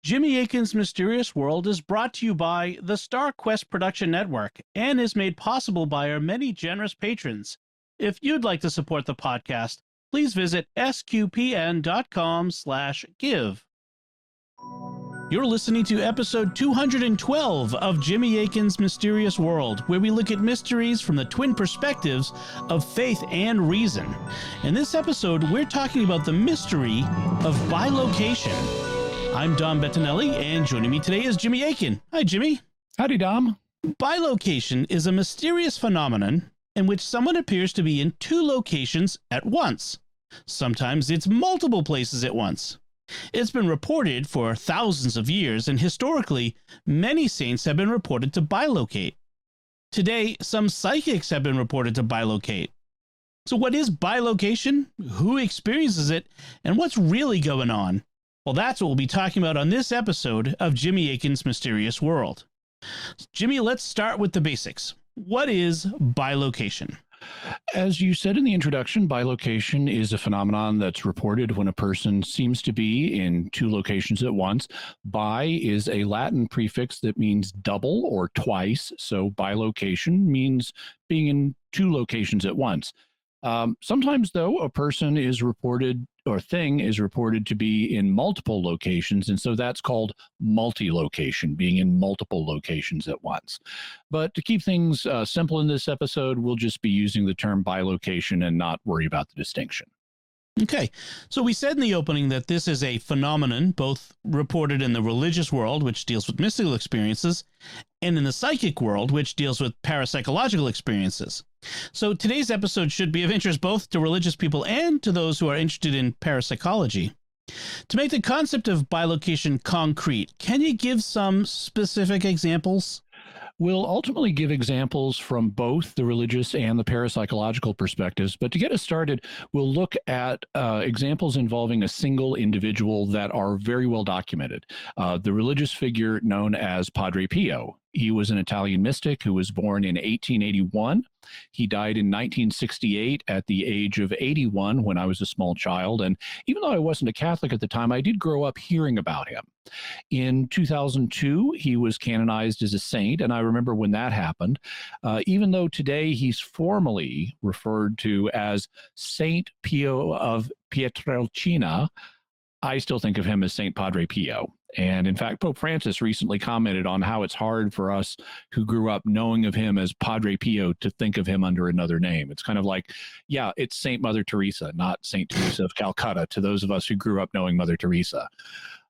Jimmy Akin's Mysterious World is brought to you by the Star Quest Production Network and is made possible by our many generous patrons. If you'd like to support the podcast, please visit sqpn.com/give. You're listening to episode 212 of Jimmy Akin's Mysterious World, where we look at mysteries from the twin perspectives of faith and reason. In this episode, we're talking about the mystery of bilocation. I'm Dom Bettinelli, and joining me today is Jimmy Akin. Hi, Jimmy. Howdy, Dom. Bilocation is a mysterious phenomenon in which someone appears to be in two locations at once. Sometimes it's multiple places at once. It's been reported for thousands of years, and historically, many saints have been reported to bilocate. Today, some psychics have been reported to bilocate. So what is bilocation? Who experiences it? And what's really going on? Well, that's what we'll be talking about on this episode of Jimmy Akin's Mysterious World. Jimmy, let's start with the basics. What is bilocation? As you said in the introduction, bilocation is a phenomenon that's reported when a person seems to be in two locations at once. Bi is a Latin prefix that means double or twice. So bilocation means being in two locations at once. Sometimes, though, a person is reported or thing is reported to be in multiple locations, and so that's called multi-location, being in multiple locations at once. But to keep things simple in this episode, we'll just be using the term bilocation and not worry about the distinction. Okay, so we said in the opening that this is a phenomenon both reported in the religious world, which deals with mystical experiences, and in the psychic world, which deals with parapsychological experiences. So today's episode should be of interest both to religious people and to those who are interested in parapsychology. To make the concept of bilocation concrete, can you give some specific examples? We'll ultimately give examples from both the religious and the parapsychological perspectives, but to get us started, we'll look at examples involving a single individual that are very well documented. The religious figure known as Padre Pio. He was an Italian mystic who was born in 1881. He died in 1968 at the age of 81 when I was a small child. And even though I wasn't a Catholic at the time, I did grow up hearing about him. In 2002, he was canonized as a saint, and I remember when that happened. Even though today he's formally referred to as Saint Pio of Pietrelcina, I still think of him as Saint Padre Pio. And in fact, Pope Francis recently commented on how it's hard for us who grew up knowing of him as Padre Pio to think of him under another name. It's kind of like, yeah, it's Saint Mother Teresa, not Saint Teresa of Calcutta, to those of us who grew up knowing Mother Teresa.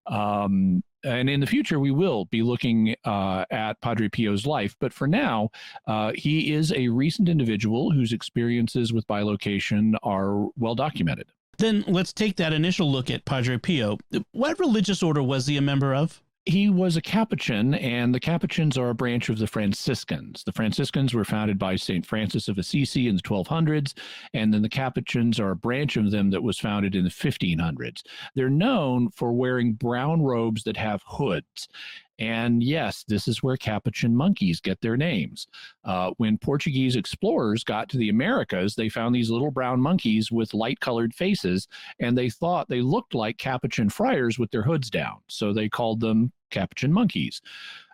And in the future, we will be looking at Padre Pio's life. But for now, he is a recent individual whose experiences with bilocation are well documented. Then let's take that initial look at Padre Pio. What religious order was he a member of? He was a Capuchin, and the Capuchins are a branch of the Franciscans. The Franciscans were founded by St. Francis of Assisi in the 1200s, and then the Capuchins are a branch of them that was founded in the 1500s. They're known for wearing brown robes that have hoods. And yes, this is where Capuchin monkeys get their names. When Portuguese explorers got to the Americas, they found these little brown monkeys with light-colored faces, and they thought they looked like Capuchin friars with their hoods down. So they called them Capuchin monkeys.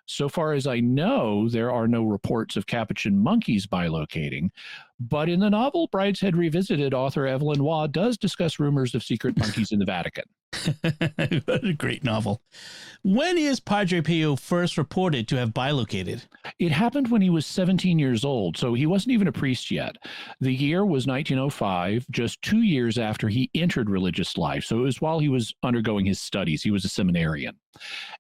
So far as I know, there are no reports of Capuchin monkeys bilocating, but in the novel Brideshead Revisited, author Evelyn Waugh does discuss rumors of secret monkeys in the Vatican. What a great novel. When is Padre Pio first reported to have bilocated? It happened when he was 17 years old, so he wasn't even a priest yet. The year was 1905, just 2 years after he entered religious life. So it was while he was undergoing his studies. He was a seminarian.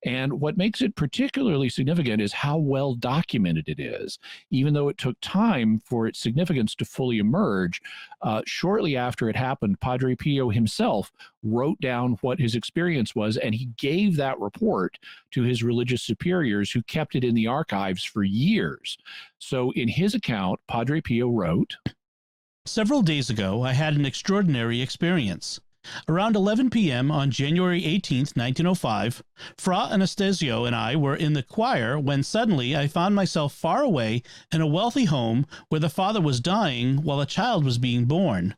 And what makes it particularly significant is how well documented it is. Even though it took time for its significance to fully emerge, shortly after it happened, Padre Pio himself wrote down what his experience was, and he gave that report to his religious superiors who kept it in the archives for years. So in his account, Padre Pio wrote, "Several days ago, I had an extraordinary experience. Around 11 p.m. on January 18th, 1905, Fra Anastasio and I were in the choir when suddenly I found myself far away in a wealthy home where the father was dying while a child was being born.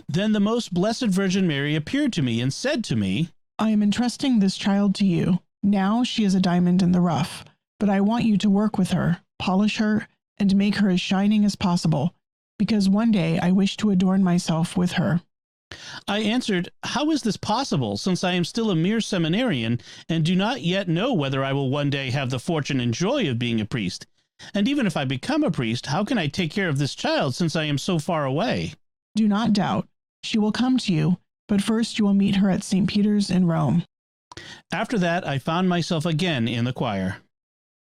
Then the Most Blessed Virgin Mary appeared to me and said to me, 'I am entrusting this child to you. Now she is a diamond in the rough, but I want you to work with her, polish her, and make her as shining as possible, because one day I wish to adorn myself with her." I answered, "How is this possible, since I am still a mere seminarian and do not yet know whether I will one day have the fortune and joy of being a priest? And even if I become a priest, how can I take care of this child since I am so far away?" "Do not doubt. She will come to you, but first you will meet her at St. Peter's in Rome." After that, I found myself again in the choir.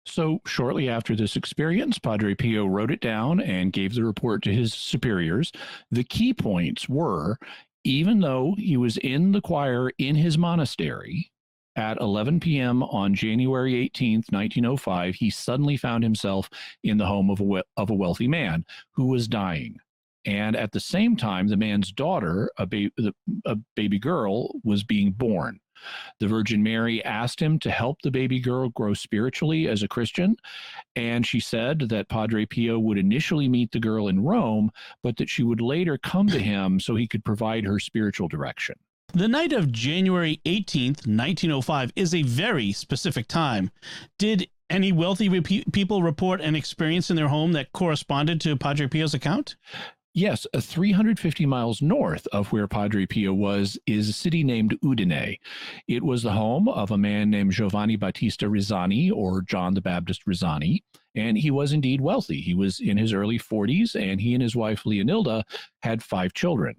So shortly after this experience, Padre Pio wrote it down and gave the report to his superiors. The key points were, even though he was in the choir in his monastery, at 11 p.m. on January 18th, 1905, he suddenly found himself in the home of a wealthy man who was dying. And at the same time, the man's daughter, a baby girl, was being born. The Virgin Mary asked him to help the baby girl grow spiritually as a Christian, and she said that Padre Pio would initially meet the girl in Rome, but that she would later come to him so he could provide her spiritual direction. The night of January 18th, 1905 is a very specific time. Did any wealthy people report an experience in their home that corresponded to Padre Pio's account? Yes, 350 miles north of where Padre Pio was is a city named Udine. It was the home of a man named Giovanni Battista Rizzani, or John the Baptist Rizzani, and he was indeed wealthy. He was in his early 40s, and he and his wife Leonilda had 5 children.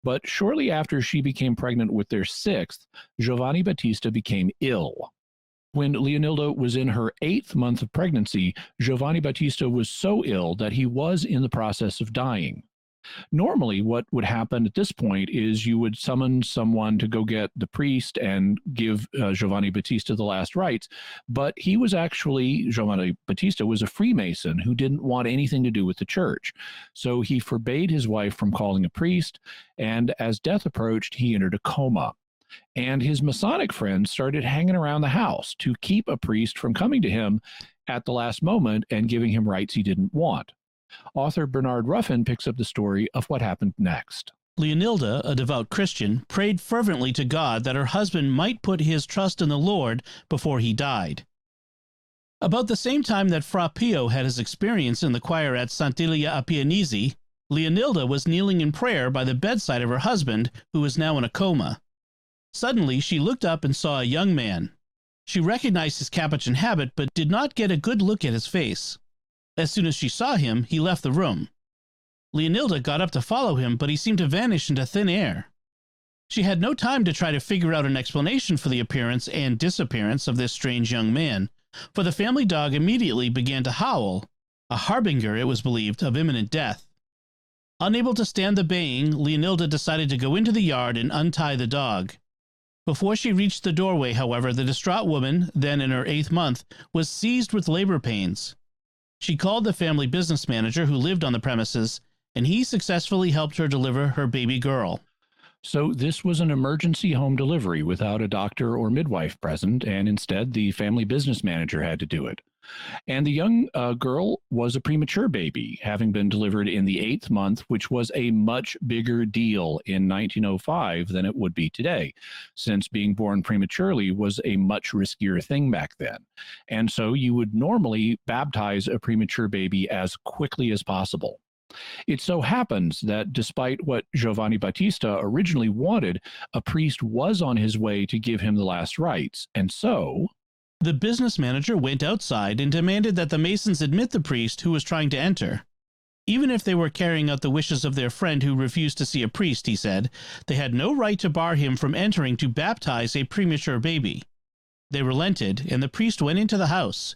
But shortly after she became pregnant with their 6th, Giovanni Battista became ill. When Leonilda was in her 8th month of pregnancy, Giovanni Battista was so ill that he was in the process of dying. Normally, what would happen at this point is you would summon someone to go get the priest and give Giovanni Battista the last rites. But Giovanni Battista was a Freemason who didn't want anything to do with the church. So he forbade his wife from calling a priest. And as death approached, he entered a coma. And his Masonic friends started hanging around the house to keep a priest from coming to him at the last moment and giving him rites he didn't want. Author Bernard Ruffin picks up the story of what happened next. Leonilda, a devout Christian, prayed fervently to God that her husband might put his trust in the Lord before he died. About the same time that Fra Pio had his experience in the choir at Sant'Elia a Pianesi, Leonilda was kneeling in prayer by the bedside of her husband, who was now in a coma. Suddenly, she looked up and saw a young man. She recognized his Capuchin habit, but did not get a good look at his face. As soon as she saw him, he left the room. Leonilda got up to follow him, but he seemed to vanish into thin air. She had no time to try to figure out an explanation for the appearance and disappearance of this strange young man, for the family dog immediately began to howl, a harbinger, it was believed, of imminent death. Unable to stand the baying, Leonilda decided to go into the yard and untie the dog. Before she reached the doorway, however, the distraught woman, then in her 8th month, was seized with labor pains. She called the family business manager who lived on the premises, and he successfully helped her deliver her baby girl. So this was an emergency home delivery without a doctor or midwife present, and instead the family business manager had to do it. And the young girl was a premature baby, having been delivered in the 8th month, which was a much bigger deal in 1905 than it would be today, since being born prematurely was a much riskier thing back then. And so you would normally baptize a premature baby as quickly as possible. It so happens that despite what Giovanni Battista originally wanted, a priest was on his way to give him the last rites, and so the business manager went outside and demanded that the Masons admit the priest who was trying to enter. Even if they were carrying out the wishes of their friend who refused to see a priest, he said, they had no right to bar him from entering to baptize a premature baby. They relented, and the priest went into the house.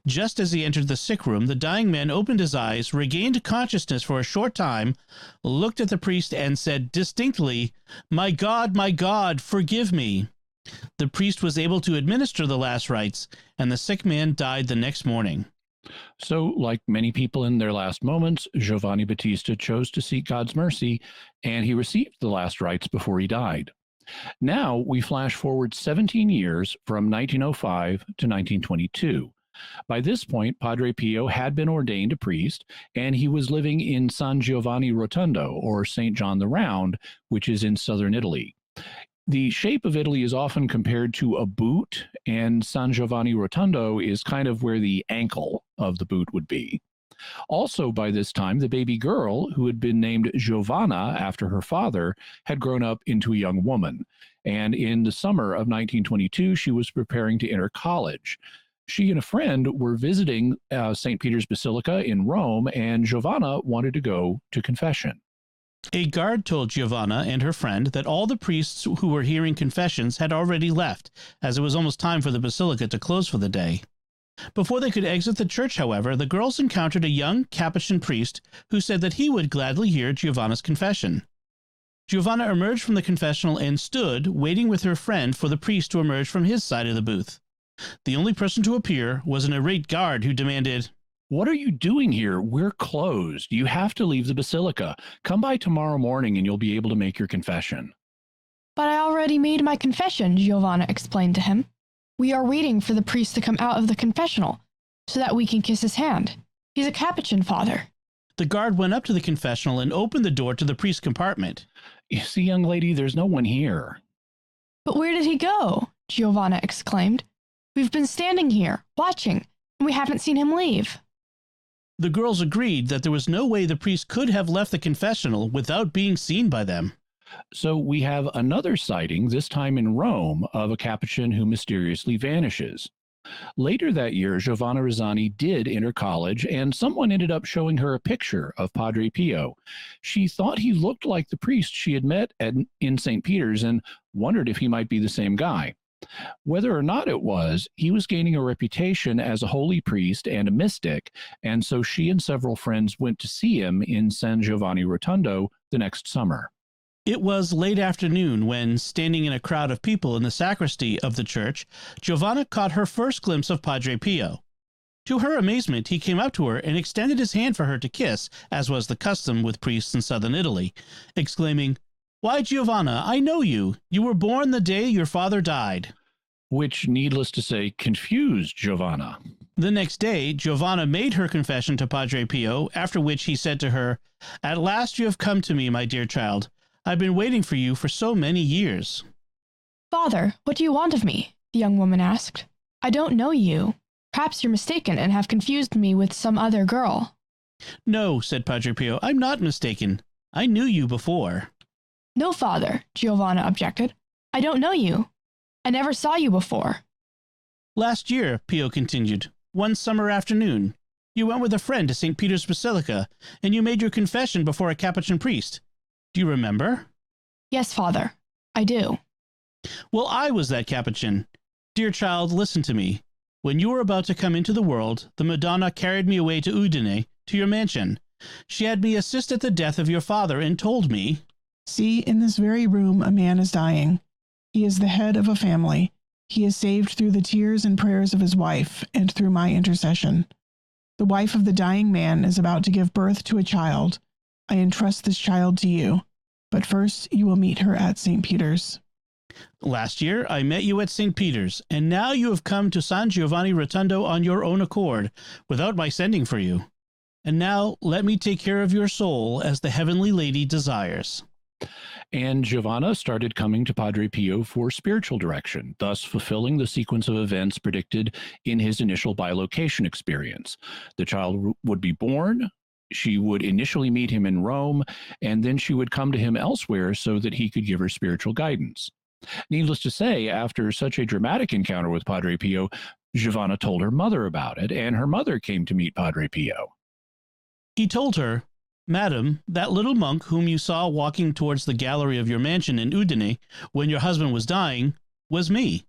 Just as he entered the sick room, the dying man opened his eyes, regained consciousness for a short time, looked at the priest, and said distinctly, my God, forgive me." The priest was able to administer the last rites, and the sick man died the next morning. So, like many people in their last moments, Giovanni Battista chose to seek God's mercy, and he received the last rites before he died. Now we flash forward 17 years from 1905 to 1922. By this point, Padre Pio had been ordained a priest, and he was living in San Giovanni Rotondo, or St. John the Round, which is in southern Italy. The shape of Italy is often compared to a boot, and San Giovanni Rotondo is kind of where the ankle of the boot would be. Also, by this time, the baby girl, who had been named Giovanna after her father, had grown up into a young woman. And in the summer of 1922, she was preparing to enter college. She and a friend were visiting St. Peter's Basilica in Rome, and Giovanna wanted to go to confession. A guard told Giovanna and her friend that all the priests who were hearing confessions had already left, as it was almost time for the basilica to close for the day. Before they could exit the church, however, the girls encountered a young Capuchin priest who said that he would gladly hear Giovanna's confession. Giovanna emerged from the confessional and stood, waiting with her friend for the priest to emerge from his side of the booth. The only person to appear was an irate guard who demanded, "What are you doing here? We're closed. You have to leave the basilica. Come by tomorrow morning and you'll be able to make your confession." "But I already made my confession," Giovanna explained to him. "We are waiting for the priest to come out of the confessional so that we can kiss his hand. He's a Capuchin, Father." The guard went up to the confessional and opened the door to the priest's compartment. "You see, young lady, there's no one here." "But where did he go?" Giovanna exclaimed. "We've been standing here, watching, and we haven't seen him leave." The girls agreed that there was no way the priest could have left the confessional without being seen by them. So we have another sighting, this time in Rome, of a Capuchin who mysteriously vanishes. Later that year, Giovanna Rizzani did enter college, and someone ended up showing her a picture of Padre Pio. She thought he looked like the priest she had met in St. Peter's and wondered if he might be the same guy. Whether or not it was, he was gaining a reputation as a holy priest and a mystic, and so she and several friends went to see him in San Giovanni Rotondo the next summer. It was late afternoon when, standing in a crowd of people in the sacristy of the church, Giovanna caught her first glimpse of Padre Pio. To her amazement, he came up to her and extended his hand for her to kiss, as was the custom with priests in southern Italy, exclaiming, "Why, Giovanna, I know you. You were born the day your father died." Which, needless to say, confused Giovanna. The next day, Giovanna made her confession to Padre Pio, after which he said to her, "At last you have come to me, my dear child. I've been waiting for you for so many years." "Father, what do you want of me?" the young woman asked. "I don't know you. Perhaps you're mistaken and have confused me with some other girl." "No," said Padre Pio, "I'm not mistaken. I knew you before." "No, Father," Giovanna objected. "I don't know you. I never saw you before." "Last year," Pio continued, "one summer afternoon, you went with a friend to St. Peter's Basilica, and you made your confession before a Capuchin priest. Do you remember?" "Yes, Father, I do." "Well, I was that Capuchin. Dear child, listen to me. When you were about to come into the world, the Madonna carried me away to Udine, to your mansion. She had me assist at the death of your father and told me, 'See, in this very room a man is dying. He is the head of a family. He is saved through the tears and prayers of his wife and through my intercession. The wife of the dying man is about to give birth to a child. I entrust this child to you, but first you will meet her at St. Peter's.' Last year I met you at St. Peter's, and now you have come to San Giovanni Rotondo on your own accord, without my sending for you. And now let me take care of your soul as the heavenly lady desires." And Giovanna started coming to Padre Pio for spiritual direction, thus fulfilling the sequence of events predicted in his initial bilocation experience. The child would be born, she would initially meet him in Rome, and then she would come to him elsewhere so that he could give her spiritual guidance. Needless to say, after such a dramatic encounter with Padre Pio, Giovanna told her mother about it, and her mother came to meet Padre Pio. He told her, "Madam, that little monk whom you saw walking towards the gallery of your mansion in Udine when your husband was dying was me.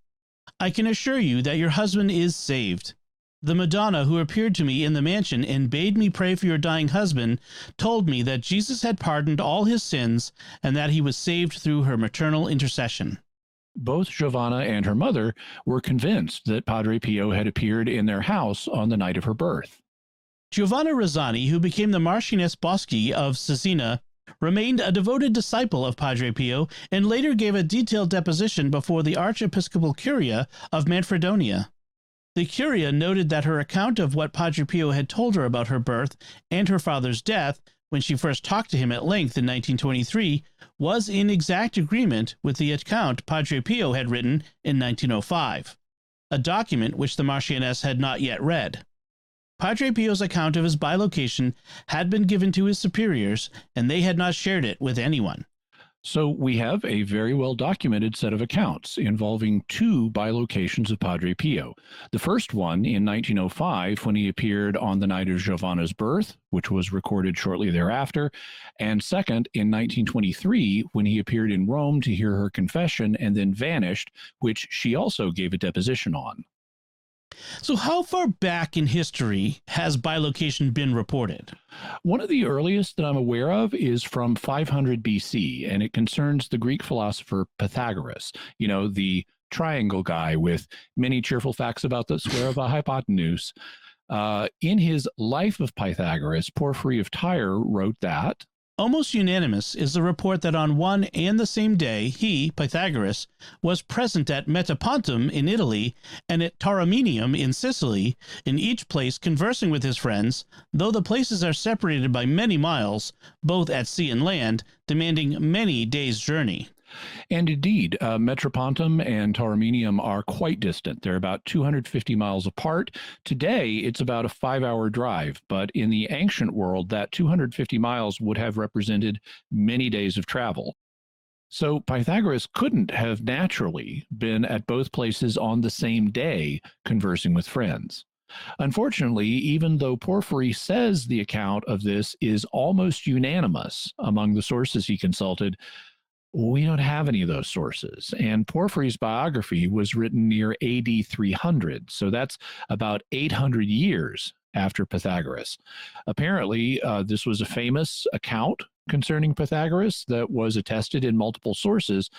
I can assure you that your husband is saved. The Madonna who appeared to me in the mansion and bade me pray for your dying husband told me that Jesus had pardoned all his sins and that he was saved through her maternal intercession." Both Giovanna and her mother were convinced that Padre Pio had appeared in their house on the night of her birth. Giovanna Rizzani, who became the Marchioness Boschi of Cesena, remained a devoted disciple of Padre Pio and later gave a detailed deposition before the Archiepiscopal Curia of Manfredonia. The Curia noted that her account of what Padre Pio had told her about her birth and her father's death when she first talked to him at length in 1923, was in exact agreement with the account Padre Pio had written in 1905, a document which the Marchioness had not yet read. Padre Pio's account of his bilocation had been given to his superiors, and they had not shared it with anyone. So we have a very well documented set of accounts involving two bilocations of Padre Pio. The first one in 1905 when he appeared on the night of Giovanna's birth, which was recorded shortly thereafter, and second in 1923 when he appeared in Rome to hear her confession and then vanished, which she also gave a deposition on. So how far back in history has bilocation been reported? One of the earliest that I'm aware of is from 500 BC, and it concerns the Greek philosopher Pythagoras, the triangle guy with many cheerful facts about the square of a hypotenuse. In his Life of Pythagoras, Porphyry of Tyre wrote that, almost unanimous is the report that on one and the same day he, Pythagoras, was present at Metapontum in Italy and at Tauromenium in Sicily, in each place conversing with his friends, though the places are separated by many miles, both at sea and land, demanding many days' journey. And indeed, Metropontum and Tauromenium are quite distant. They're about 250 miles apart. Today, it's about a 5-hour drive, but in the ancient world, that 250 miles would have represented many days of travel. So Pythagoras couldn't have naturally been at both places on the same day conversing with friends. Unfortunately, even though Porphyry says the account of this is almost unanimous among the sources he consulted, we don't have any of those sources. And Porphyry's biography was written near AD 300, so that's about 800 years after Pythagoras. Apparently, this was a famous account concerning Pythagoras that was attested in multiple sources,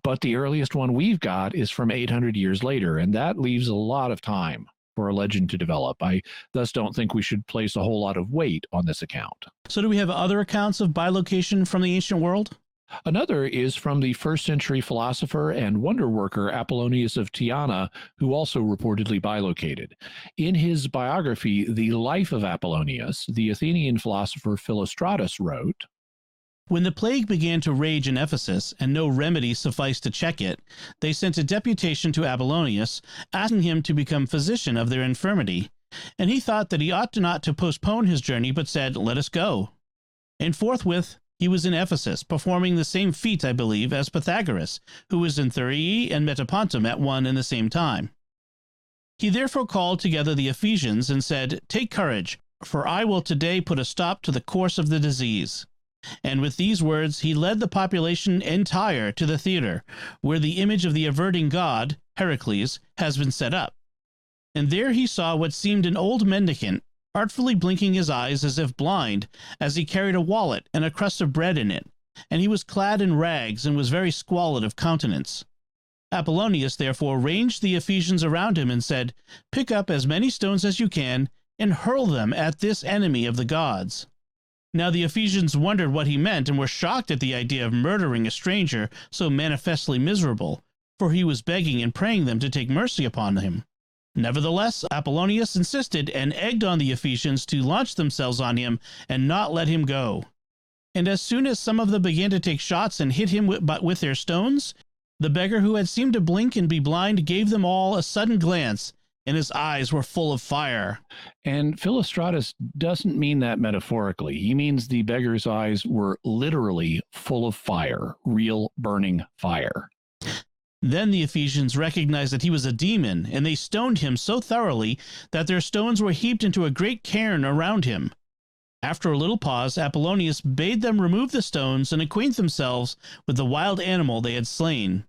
but the earliest one we've got is from 800 years later, and that leaves a lot of time for a legend to develop. I thus don't think we should place a whole lot of weight on this account. So do we have other accounts of bilocation from the ancient world? Another is from the first century philosopher and wonder worker Apollonius of Tyana, who also reportedly bilocated. In his biography, The Life of Apollonius, the Athenian philosopher Philostratus wrote, when the plague began to rage in Ephesus, and no remedy sufficed to check it, they sent a deputation to Apollonius, asking him to become physician of their infirmity. And he thought that he ought not to postpone his journey, but said, let us go. And forthwith he was in Ephesus, performing the same feat, I believe, as Pythagoras, who was in Thurii and Metapontum at one and the same time. He therefore called together the Ephesians and said, take courage, for I will today put a stop to the course of the disease. And with these words he led the population entire to the theater, where the image of the averting god, Heracles, has been set up. And there he saw what seemed an old mendicant, artfully blinking his eyes as if blind, as he carried a wallet and a crust of bread in it, and he was clad in rags and was very squalid of countenance. Apollonius therefore ranged the Ephesians around him and said, pick up as many stones as you can, and hurl them at this enemy of the gods. Now the Ephesians wondered what he meant and were shocked at the idea of murdering a stranger so manifestly miserable, for he was begging and praying them to take mercy upon him. Nevertheless, Apollonius insisted and egged on the Ephesians to launch themselves on him and not let him go. And as soon as some of them began to take shots and hit him with their stones, the beggar who had seemed to blink and be blind gave them all a sudden glance, and his eyes were full of fire. And Philostratus doesn't mean that metaphorically. He means the beggar's eyes were literally full of fire, real burning fire. Then the Ephesians recognized that he was a demon, and they stoned him so thoroughly that their stones were heaped into a great cairn around him. After a little pause, Apollonius bade them remove the stones and acquaint themselves with the wild animal they had slain.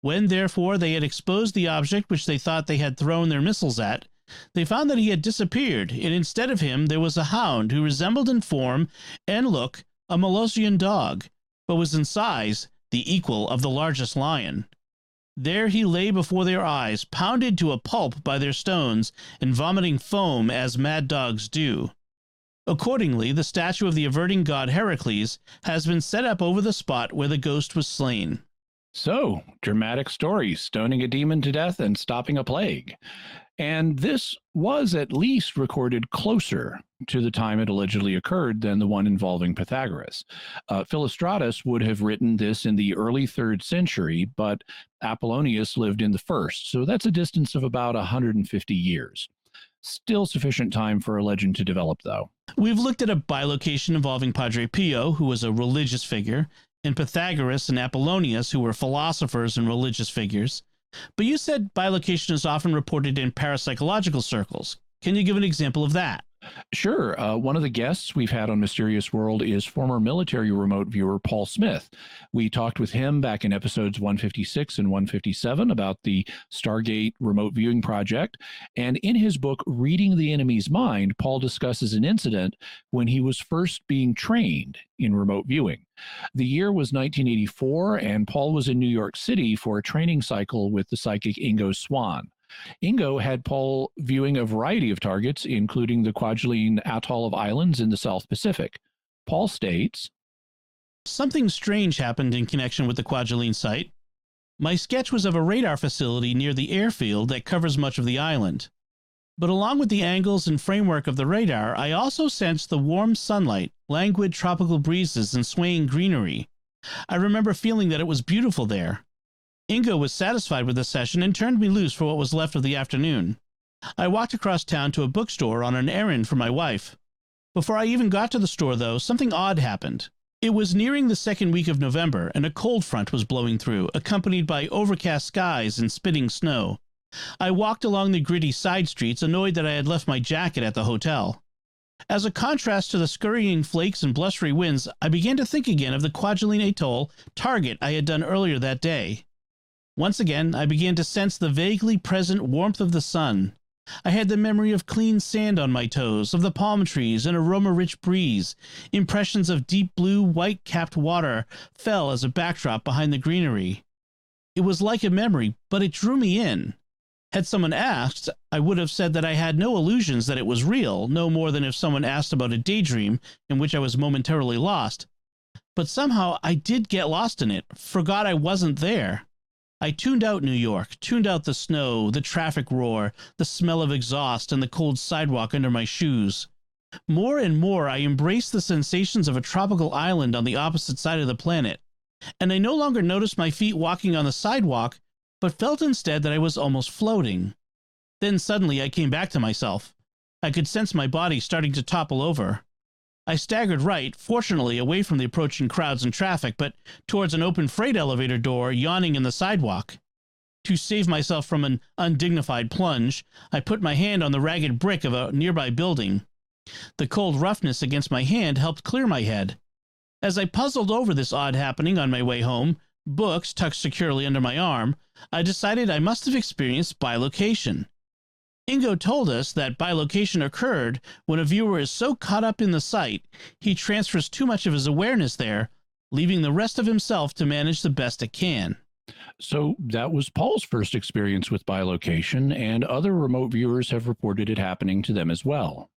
When, therefore, they had exposed the object which they thought they had thrown their missiles at, they found that he had disappeared, and instead of him there was a hound who resembled in form and look a Molossian dog, but was in size the equal of the largest lion. There he lay before their eyes, pounded to a pulp by their stones, and vomiting foam as mad dogs do. Accordingly, the statue of the averting god Heracles has been set up over the spot where the ghost was slain. So, dramatic story, stoning a demon to death and stopping a plague. And this was at least recorded closer to the time it allegedly occurred than the one involving Pythagoras. Philostratus would have written this in the early 3rd century, but Apollonius lived in the 1st, so that's a distance of about 150 years. Still sufficient time for a legend to develop, though. We've looked at a bilocation involving Padre Pio, who was a religious figure, and Pythagoras and Apollonius, who were philosophers and religious figures. But you said bilocation is often reported in parapsychological circles. Can you give an example of that? Sure. One of the guests we've had on Mysterious World is former military remote viewer Paul Smith. We talked with him back in episodes 156 and 157 about the Stargate remote viewing project. And in his book, Reading the Enemy's Mind, Paul discusses an incident when he was first being trained in remote viewing. The year was 1984, and Paul was in New York City for a training cycle with the psychic Ingo Swann. Ingo had Paul viewing a variety of targets, including the Kwajalein Atoll of Islands in the South Pacific. Paul states, "Something strange happened in connection with the Kwajalein site. My sketch was of a radar facility near the airfield that covers much of the island. But along with the angles and framework of the radar, I also sensed the warm sunlight, languid tropical breezes, and swaying greenery. I remember feeling that it was beautiful there. Ingo was satisfied with the session and turned me loose for what was left of the afternoon. I walked across town to a bookstore on an errand for my wife. Before I even got to the store, though, something odd happened. It was nearing the 2nd week of November, and a cold front was blowing through, accompanied by overcast skies and spitting snow. I walked along the gritty side streets, annoyed that I had left my jacket at the hotel. As a contrast to the scurrying flakes and blustery winds, I began to think again of the Kwajalein Atoll target I had done earlier that day. Once again, I began to sense the vaguely present warmth of the sun. I had the memory of clean sand on my toes, of the palm trees, an aroma-rich breeze. Impressions of deep blue, white-capped water fell as a backdrop behind the greenery. It was like a memory, but it drew me in. Had someone asked, I would have said that I had no illusions that it was real, no more than if someone asked about a daydream in which I was momentarily lost. But somehow I did get lost in it, forgot I wasn't there. I tuned out New York, tuned out the snow, the traffic roar, the smell of exhaust, and the cold sidewalk under my shoes. More and more, I embraced the sensations of a tropical island on the opposite side of the planet, and I no longer noticed my feet walking on the sidewalk, but felt instead that I was almost floating. Then suddenly I came back to myself. I could sense my body starting to topple over. I staggered right, fortunately away from the approaching crowds and traffic, but towards an open freight elevator door yawning in the sidewalk. To save myself from an undignified plunge, I put my hand on the ragged brick of a nearby building. The cold roughness against my hand helped clear my head. As I puzzled over this odd happening on my way home, books tucked securely under my arm, I decided I must have experienced bilocation. Ingo told us that bilocation occurred when a viewer is so caught up in the site, he transfers too much of his awareness there, leaving the rest of himself to manage the best it can. So that was Paul's first experience with bilocation, and other remote viewers have reported it happening to them as well.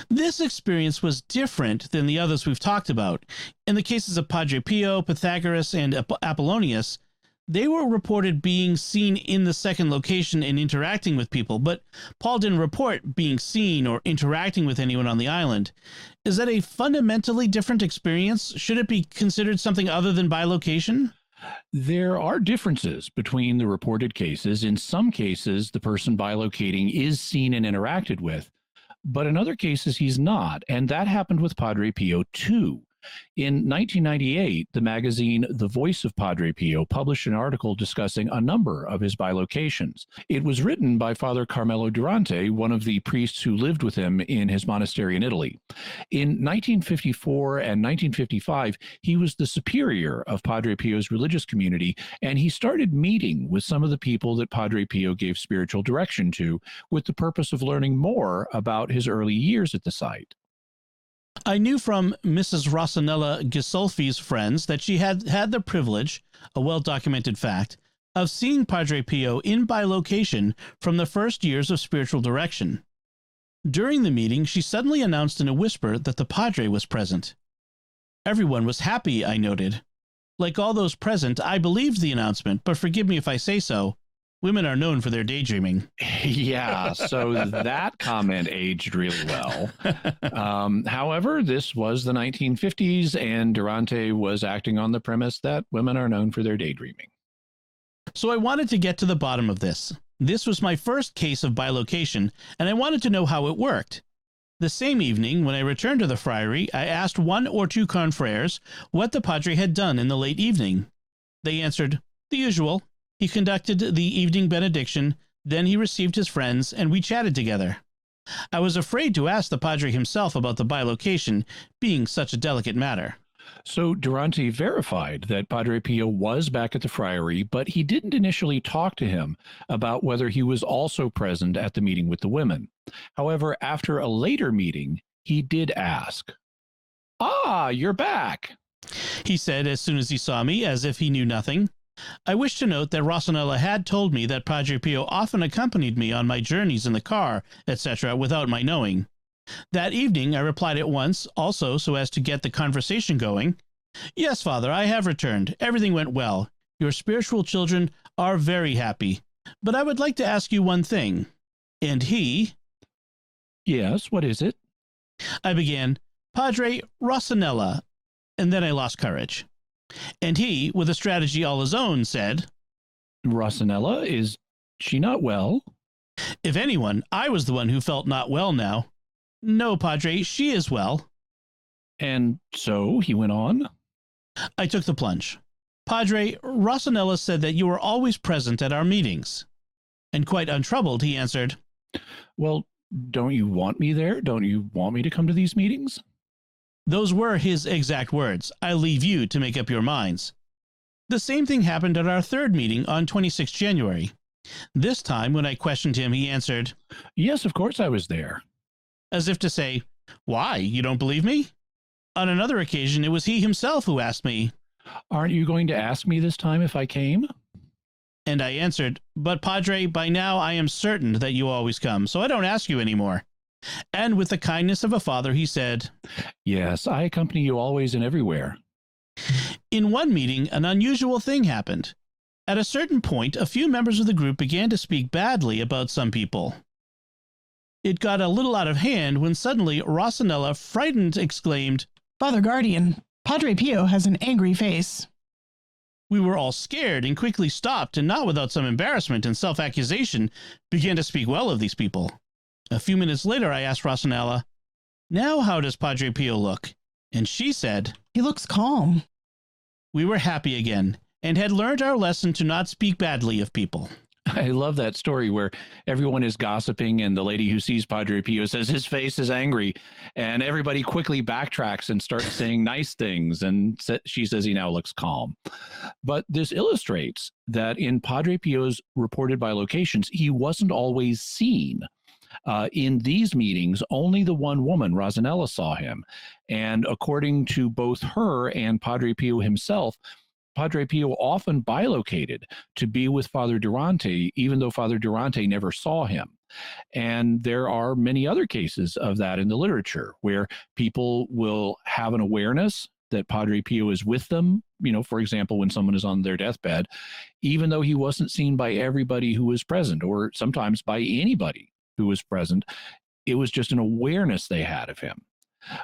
This experience was different than the others we've talked about. In the cases of Padre Pio, Pythagoras, and Apollonius, they were reported being seen in the second location and interacting with people, but Paul didn't report being seen or interacting with anyone on the island. Is that a fundamentally different experience? Should it be considered something other than bilocation? There are differences between the reported cases. In some cases, the person bilocating is seen and interacted with, but in other cases, he's not, and that happened with Padre Pio too. In 1998, the magazine The Voice of Padre Pio published an article discussing a number of his bilocations. It was written by Father Carmelo Durante, one of the priests who lived with him in his monastery in Italy. In 1954 and 1955, he was the superior of Padre Pio's religious community, and he started meeting with some of the people that Padre Pio gave spiritual direction to, with the purpose of learning more about his early years at the site. I knew from Mrs. Rosanella Gisolfi's friends that she had the privilege, a well-documented fact, of seeing Padre Pio in bilocation from the first years of spiritual direction. During the meeting, she suddenly announced in a whisper that the Padre was present. Everyone was happy, I noted. Like all those present, I believed the announcement, but forgive me if I say so. Women are known for their daydreaming. Yeah, so that comment aged really well. However, this was the 1950s, and Durante was acting on the premise that women are known for their daydreaming. So I wanted to get to the bottom of this. This was my first case of bilocation, and I wanted to know how it worked. The same evening, when I returned to the friary, I asked one or two confreres what the padre had done in the late evening. They answered, the usual. He conducted the evening benediction, then he received his friends, and we chatted together. I was afraid to ask the padre himself about the bilocation, being such a delicate matter. So Durante verified that Padre Pio was back at the friary, but he didn't initially talk to him about whether he was also present at the meeting with the women. However, after a later meeting, he did ask, "Ah, you're back," he said as soon as he saw me, as if he knew nothing. I wish to note that Rosanella had told me that Padre Pio often accompanied me on my journeys in the car, etc., without my knowing. That evening, I replied at once, also so as to get the conversation going. Yes, Father, I have returned. Everything went well. Your spiritual children are very happy. But I would like to ask you one thing. And he... Yes, what is it? I began, Padre Rosanella, and then I lost courage. And he, with a strategy all his own, said, Rosanella, is she not well? If anyone, I was the one who felt not well now. No, Padre, she is well. And so he went on. I took the plunge. Padre, Rosanella said that you were always present at our meetings. And quite untroubled, he answered, Well, don't you want me there? Don't you want me to come to these meetings? Those were his exact words. I leave you to make up your minds. The same thing happened at our third meeting on 26 January. This time, when I questioned him, he answered, Yes, of course I was there. As if to say, why, you don't believe me? On another occasion, it was he himself who asked me, Aren't you going to ask me this time if I came? And I answered, But Padre, by now I am certain that you always come, so I don't ask you anymore. And with the kindness of a father, he said, Yes, I accompany you always and everywhere. In one meeting, an unusual thing happened. At a certain point, a few members of the group began to speak badly about some people. It got a little out of hand when suddenly Rosanella, frightened, exclaimed, Father Guardian, Padre Pio has an angry face. We were all scared and quickly stopped, and not without some embarrassment and self-accusation, began to speak well of these people. A few minutes later, I asked Rosanella, Now how does Padre Pio look? And she said, He looks calm. We were happy again, and had learned our lesson to not speak badly of people. I love that story where everyone is gossiping and the lady who sees Padre Pio says his face is angry, and everybody quickly backtracks and starts saying nice things, and she says he now looks calm. But this illustrates that in Padre Pio's reported bilocations, he wasn't always seen. In these meetings, only the one woman, Rosanella, saw him. And according to both her and Padre Pio himself, Padre Pio often bilocated to be with Father Durante, even though Father Durante never saw him. And there are many other cases of that in the literature where people will have an awareness that Padre Pio is with them. You know, for example, when someone is on their deathbed, even though he wasn't seen by everybody who was present, or sometimes by anybody who was present, it was just an awareness they had of him.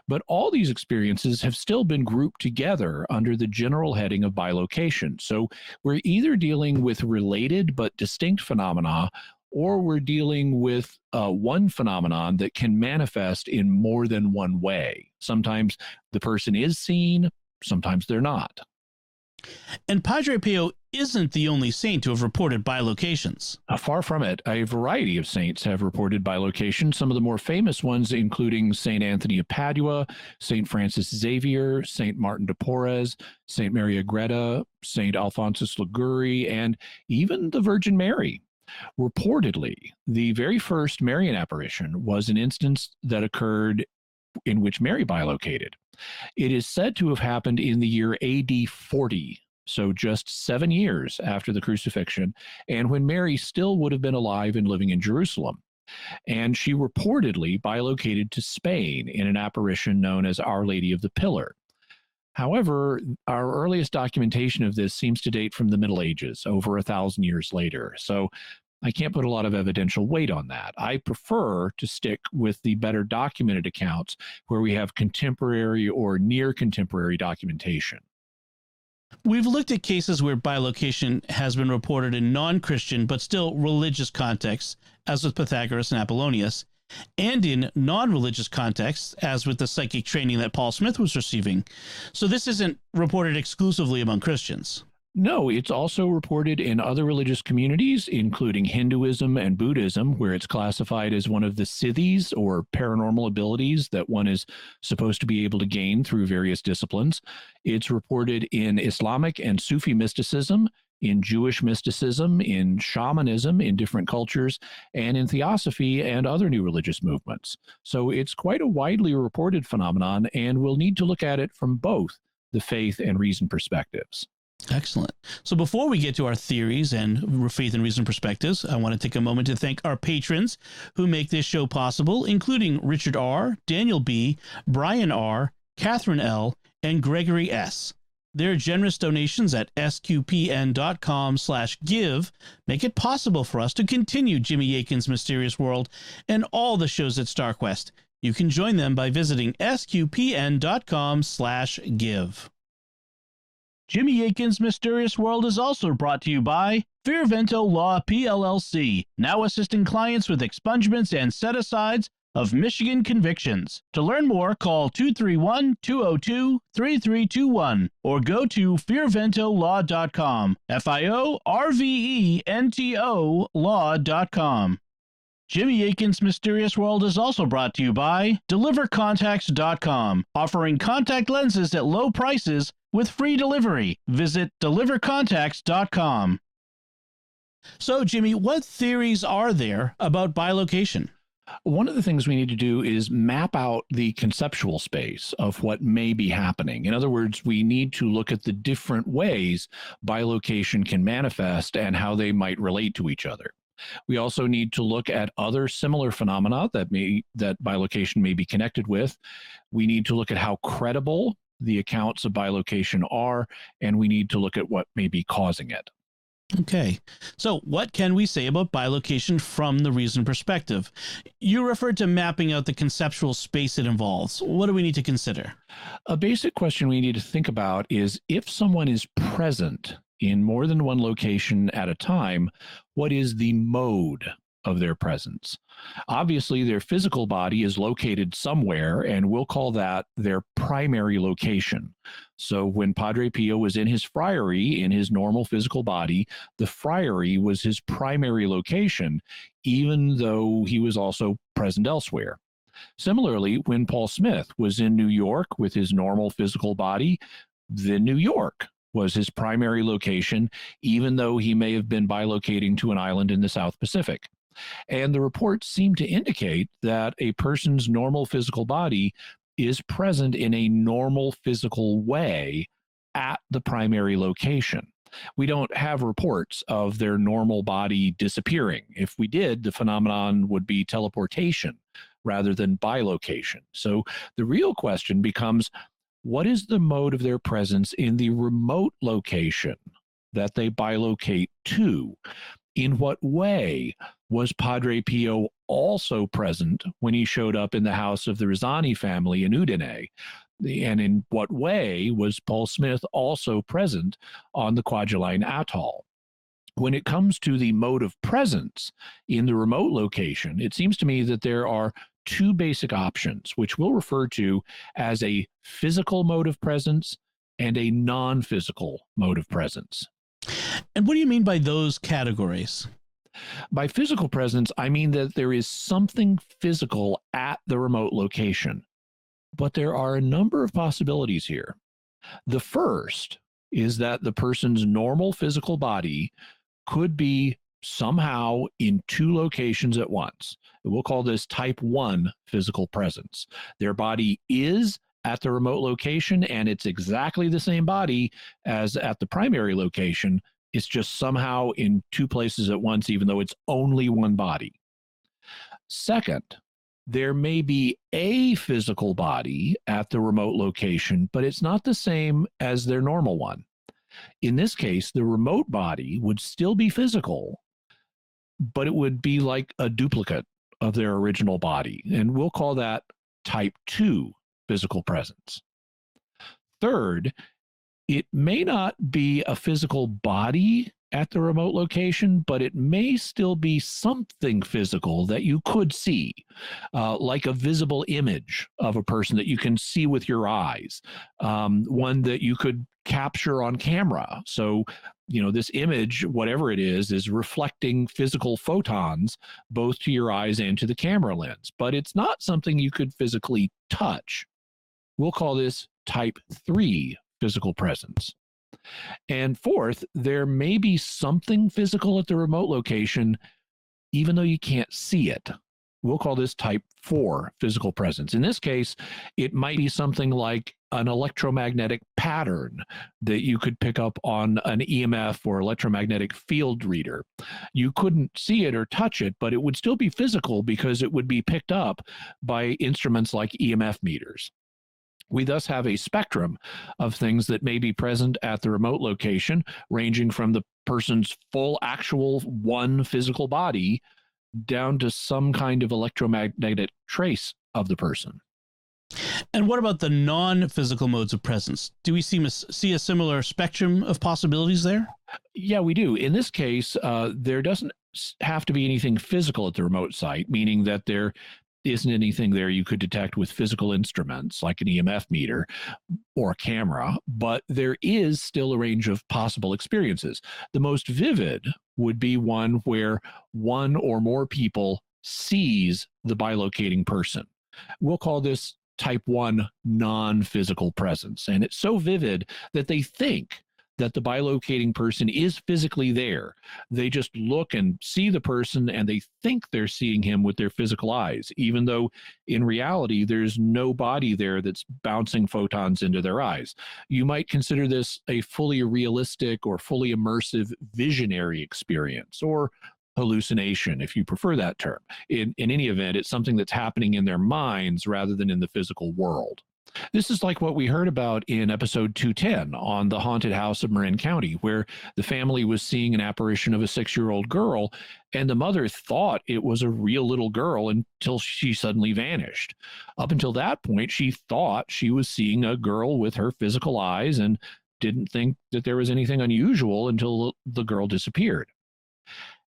But all these experiences have still been grouped together under the general heading of bilocation. So we're either dealing with related but distinct phenomena, or we're dealing with one phenomenon that can manifest in more than one way. Sometimes the person is seen, sometimes they're not. And Padre Pio isn't the only saint to have reported bilocations. Far from it. A variety of saints have reported bilocation, some of the more famous ones including St. Anthony of Padua, St. Francis Xavier, St. Martin de Porres, St. Maria Greta, St. Alphonsus Liguri, and even the Virgin Mary. Reportedly, the very first Marian apparition was an instance that occurred in which Mary bilocated. It is said to have happened in the year AD 40, so just 7 years after the crucifixion, and when Mary still would have been alive and living in Jerusalem. And she reportedly bilocated to Spain in an apparition known as Our Lady of the Pillar. However, our earliest documentation of this seems to date from the Middle Ages, over 1,000 years later. So I can't put a lot of evidential weight on that. I prefer to stick with the better documented accounts where we have contemporary or near contemporary documentation. We've looked at cases where bilocation has been reported in non-Christian but still religious contexts, as with Pythagoras and Apollonius, and in non-religious contexts, as with the psychic training that Paul Smith was receiving. So this isn't reported exclusively among Christians. No, it's also reported in other religious communities, including Hinduism and Buddhism, where it's classified as one of the siddhis, or paranormal abilities that one is supposed to be able to gain through various disciplines. It's reported in Islamic and Sufi mysticism, in Jewish mysticism, in shamanism, in different cultures, and in theosophy and other new religious movements. So it's quite a widely reported phenomenon, and we'll need to look at it from both the faith and reason perspectives. Excellent. So before we get to our theories and faith and reason perspectives, I want to take a moment to thank our patrons who make this show possible, including Richard R., Daniel B., Brian R., Catherine L., and Gregory S. Their generous donations at sqpn.com/give make it possible for us to continue Jimmy Akin's Mysterious World and all the shows at StarQuest. You can join them by visiting sqpn.com/give. Jimmy Akin's Mysterious World is also brought to you by Fearvento Law PLLC, now assisting clients with expungements and set-asides of Michigan convictions. To learn more, call 231-202-3321 or go to fearventolaw.com, FIORVENTO law.com. Jimmy Akin's Mysterious World is also brought to you by DeliverContacts.com, offering contact lenses at low prices with free delivery. Visit DeliverContacts.com. So, Jimmy, what theories are there about bilocation? One of the things we need to do is map out the conceptual space of what may be happening. In other words, we need to look at the different ways bilocation can manifest and how they might relate to each other. We also need to look at other similar phenomena that bilocation may be connected with. We need to look at how credible the accounts of bilocation are, and we need to look at what may be causing it. Okay, so what can we say about bilocation from the reason perspective? You referred to mapping out the conceptual space it involves. What do we need to consider? A basic question we need to think about is if someone is present in more than one location at a time, what is the mode of their presence? Obviously, their physical body is located somewhere, and we'll call that their primary location. So when Padre Pio was in his friary, in his normal physical body, the friary was his primary location, even though he was also present elsewhere. Similarly, when Paul Smith was in New York with his normal physical body, then New York was his primary location, even though he may have been bilocating to an island in the South Pacific. And the reports seem to indicate that a person's normal physical body is present in a normal physical way at the primary location. We don't have reports of their normal body disappearing. If we did, the phenomenon would be teleportation rather than bilocation. So the real question becomes, what is the mode of their presence in the remote location that they bilocate to? In what way was Padre Pio also present when he showed up in the house of the Rizzani family in Udine? And in what way was Paul Smith also present on the Kwajalein Atoll? When it comes to the mode of presence in the remote location, it seems to me that there are two basic options, which we'll refer to as a physical mode of presence and a non-physical mode of presence. And what do you mean by those categories? By physical presence, I mean that there is something physical at the remote location. But there are a number of possibilities here. The first is that the person's normal physical body could be somehow in two locations at once. We'll call this type 1 physical presence. Their body is at the remote location, and it's exactly the same body as at the primary location. It's just somehow in two places at once, even though it's only one body. Second, there may be a physical body at the remote location, but it's not the same as their normal one. In this case, the remote body would still be physical, but it would be like a duplicate of their original body. And we'll call that type 2 physical presence. Third, it may not be a physical body at the remote location, but it may still be something physical that you could see, like a visible image of a person that you can see with your eyes, one that you could capture on camera. So, this image, whatever it is reflecting physical photons both to your eyes and to the camera lens, but it's not something you could physically touch. We'll call this type 3 physical presence. And fourth, there may be something physical at the remote location, even though you can't see it. We'll call this type 4 physical presence. In this case, it might be something like an electromagnetic pattern that you could pick up on an EMF or electromagnetic field reader. You couldn't see it or touch it, but it would still be physical because it would be picked up by instruments like EMF meters. We thus have a spectrum of things that may be present at the remote location, ranging from the person's full actual one physical body down to some kind of electromagnetic trace of the person. And what about the non-physical modes of presence? Do we see a similar spectrum of possibilities there? Yeah, we do. In this case, there doesn't have to be anything physical at the remote site, meaning that there isn't anything there you could detect with physical instruments like an EMF meter or a camera, but there is still a range of possible experiences. The most vivid would be one where one or more people sees the bilocating person. We'll call this type 1 non-physical presence. And it's so vivid that they think that the bilocating person is physically there. They just look and see the person and they think they're seeing him with their physical eyes, even though in reality, there's no body there that's bouncing photons into their eyes. You might consider this a fully realistic or fully immersive visionary experience, or hallucination, if you prefer that term. In any event, it's something that's happening in their minds rather than in the physical world. This is like what we heard about in episode 210 on the haunted house of Marin County, where the family was seeing an apparition of a 6-year-old girl, and the mother thought it was a real little girl until she suddenly vanished. Up until that point, she thought she was seeing a girl with her physical eyes and didn't think that there was anything unusual until the girl disappeared.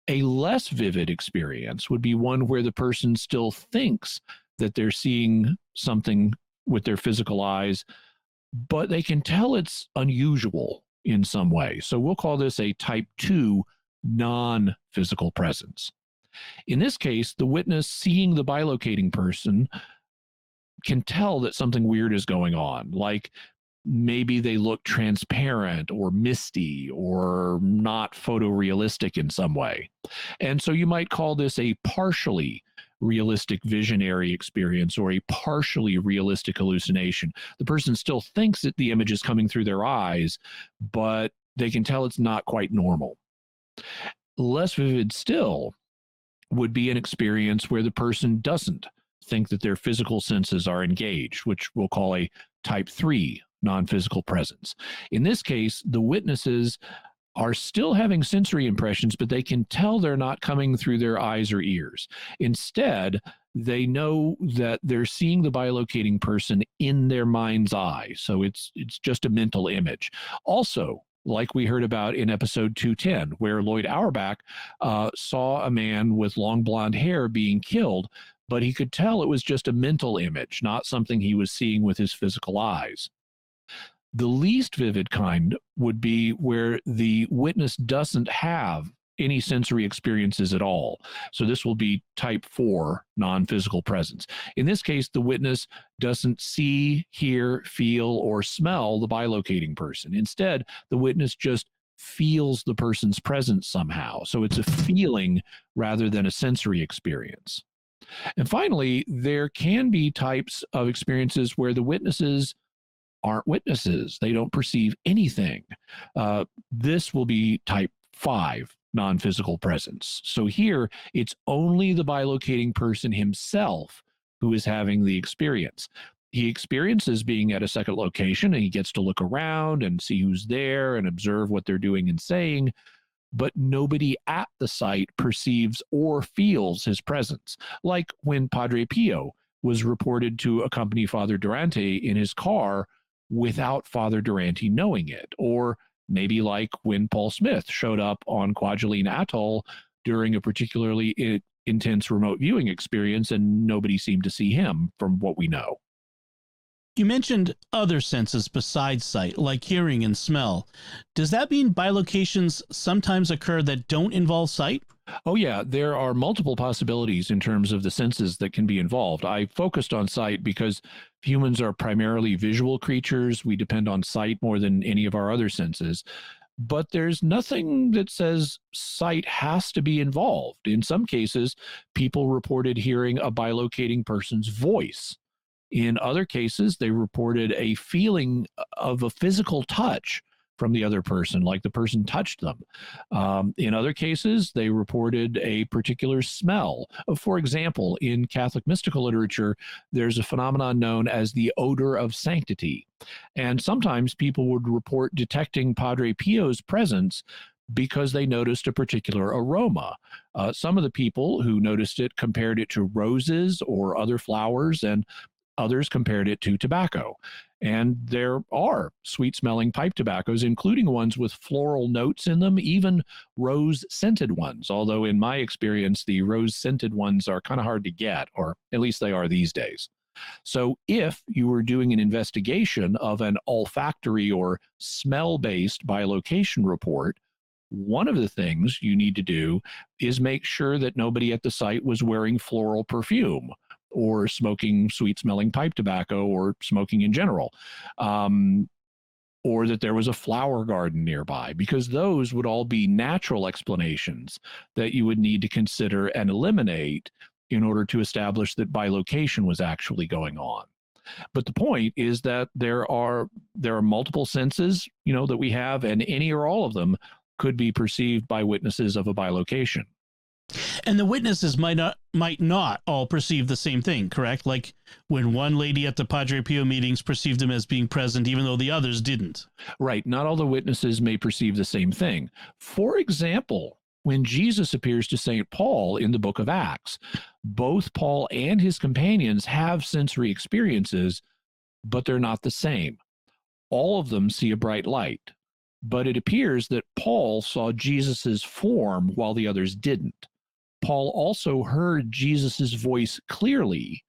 A less vivid experience would be one where the person still thinks that they're seeing something with their physical eyes, but they can tell it's unusual in some way. So we'll call this a type 2 non-physical presence. In this case, the witness seeing the bilocating person can tell that something weird is going on, like maybe they look transparent or misty or not photorealistic in some way. And so you might call this a partially realistic visionary experience or a partially realistic hallucination. The person still thinks that the image is coming through their eyes, but they can tell it's not quite normal. Less vivid still would be an experience where the person doesn't think that their physical senses are engaged, which we'll call a type 3 non-physical presence. In this case, the witnesses are still having sensory impressions, but they can tell they're not coming through their eyes or ears. Instead, they know that they're seeing the bilocating person in their mind's eye. So it's just a mental image. Also, like we heard about in episode 210, where Lloyd Auerbach saw a man with long blonde hair being killed, but he could tell it was just a mental image, not something he was seeing with his physical eyes. The least vivid kind would be where the witness doesn't have any sensory experiences at all. So this will be type 4 non-physical presence. In this case, the witness doesn't see, hear, feel, or smell the bilocating person. Instead, the witness just feels the person's presence somehow. So it's a feeling rather than a sensory experience. And finally, there can be types of experiences where the witnesses aren't witnesses. They don't perceive anything. This will be type 5 non-physical presence. So here, it's only the bilocating person himself who is having the experience. He experiences being at a second location, and he gets to look around and see who's there and observe what they're doing and saying, but nobody at the site perceives or feels his presence. Like when Padre Pio was reported to accompany Father Durante in his car without Father Durante knowing it. Or maybe like when Paul Smith showed up on Kwajalein Atoll during a particularly intense remote viewing experience and nobody seemed to see him, from what we know. You mentioned other senses besides sight, like hearing and smell. Does that mean bilocations sometimes occur that don't involve sight? Oh, yeah, there are multiple possibilities in terms of the senses that can be involved. I focused on sight because humans are primarily visual creatures. We depend on sight more than any of our other senses. But there's nothing that says sight has to be involved. In some cases, people reported hearing a bilocating person's voice. In other cases, they reported a feeling of a physical touch from the other person, like the person touched them. In other cases, they reported a particular smell. For example, in Catholic mystical literature, there's a phenomenon known as the odor of sanctity. And sometimes people would report detecting Padre Pio's presence because they noticed a particular aroma. Some of the people who noticed it compared it to roses or other flowers, and others compared it to tobacco. And there are sweet-smelling pipe tobaccos, including ones with floral notes in them, even rose-scented ones, although in my experience, the rose-scented ones are kind of hard to get, or at least they are these days. So if you were doing an investigation of an olfactory or smell-based bilocation report, one of the things you need to do is make sure that nobody at the site was wearing floral perfume, or smoking sweet-smelling pipe tobacco, or smoking in general, or that there was a flower garden nearby, because those would all be natural explanations that you would need to consider and eliminate in order to establish that bilocation was actually going on. But the point is that there are multiple senses, that we have, and any or all of them could be perceived by witnesses of a bilocation. And the witnesses might not all perceive the same thing, correct? Like when one lady at the Padre Pio meetings perceived him as being present, even though the others didn't. Right. Not all the witnesses may perceive the same thing. For example, when Jesus appears to St. Paul in the book of Acts, both Paul and his companions have sensory experiences, but they're not the same. All of them see a bright light, but it appears that Paul saw Jesus's form while the others didn't. Paul also heard Jesus's voice clearly,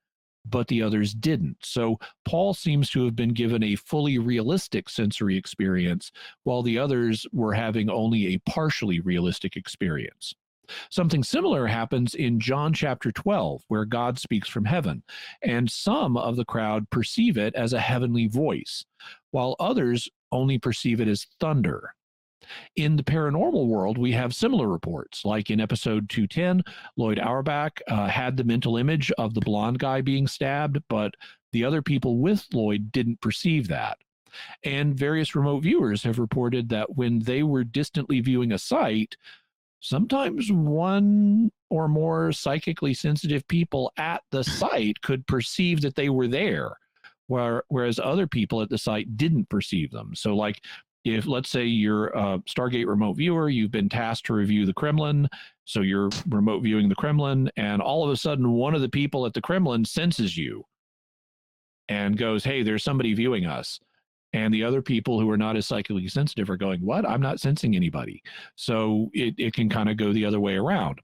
but the others didn't. So Paul seems to have been given a fully realistic sensory experience, while the others were having only a partially realistic experience. Something similar happens in John chapter 12, where God speaks from heaven, and some of the crowd perceive it as a heavenly voice, while others only perceive it as thunder. In the paranormal world, we have similar reports. Like in episode 210, Lloyd Auerbach had the mental image of the blonde guy being stabbed, but the other people with Lloyd didn't perceive that. And various remote viewers have reported that when they were distantly viewing a site, sometimes one or more psychically sensitive people at the site could perceive that they were there, whereas other people at the site didn't perceive them. So like, if, let's say, you're a Stargate remote viewer, you've been tasked to review the Kremlin, so you're remote viewing the Kremlin, and all of a sudden one of the people at the Kremlin senses you and goes, hey, there's somebody viewing us. And the other people who are not as psychically sensitive are going, what? I'm not sensing anybody. So it can kind of go the other way around.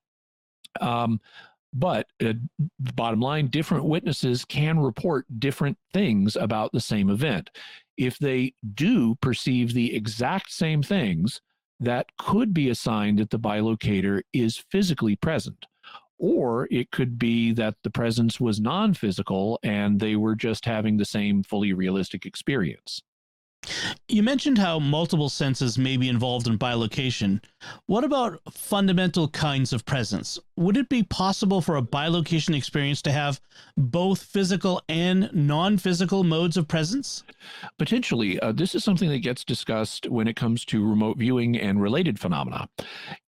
But bottom line, different witnesses can report different things about the same event. If they do perceive the exact same things, that could be a sign that the bilocator is physically present. Or it could be that the presence was non-physical and they were just having the same fully realistic experience. You mentioned how multiple senses may be involved in bilocation. What about fundamental kinds of presence? Would it be possible for a bilocation experience to have both physical and non-physical modes of presence? Potentially. This is something that gets discussed when it comes to remote viewing and related phenomena.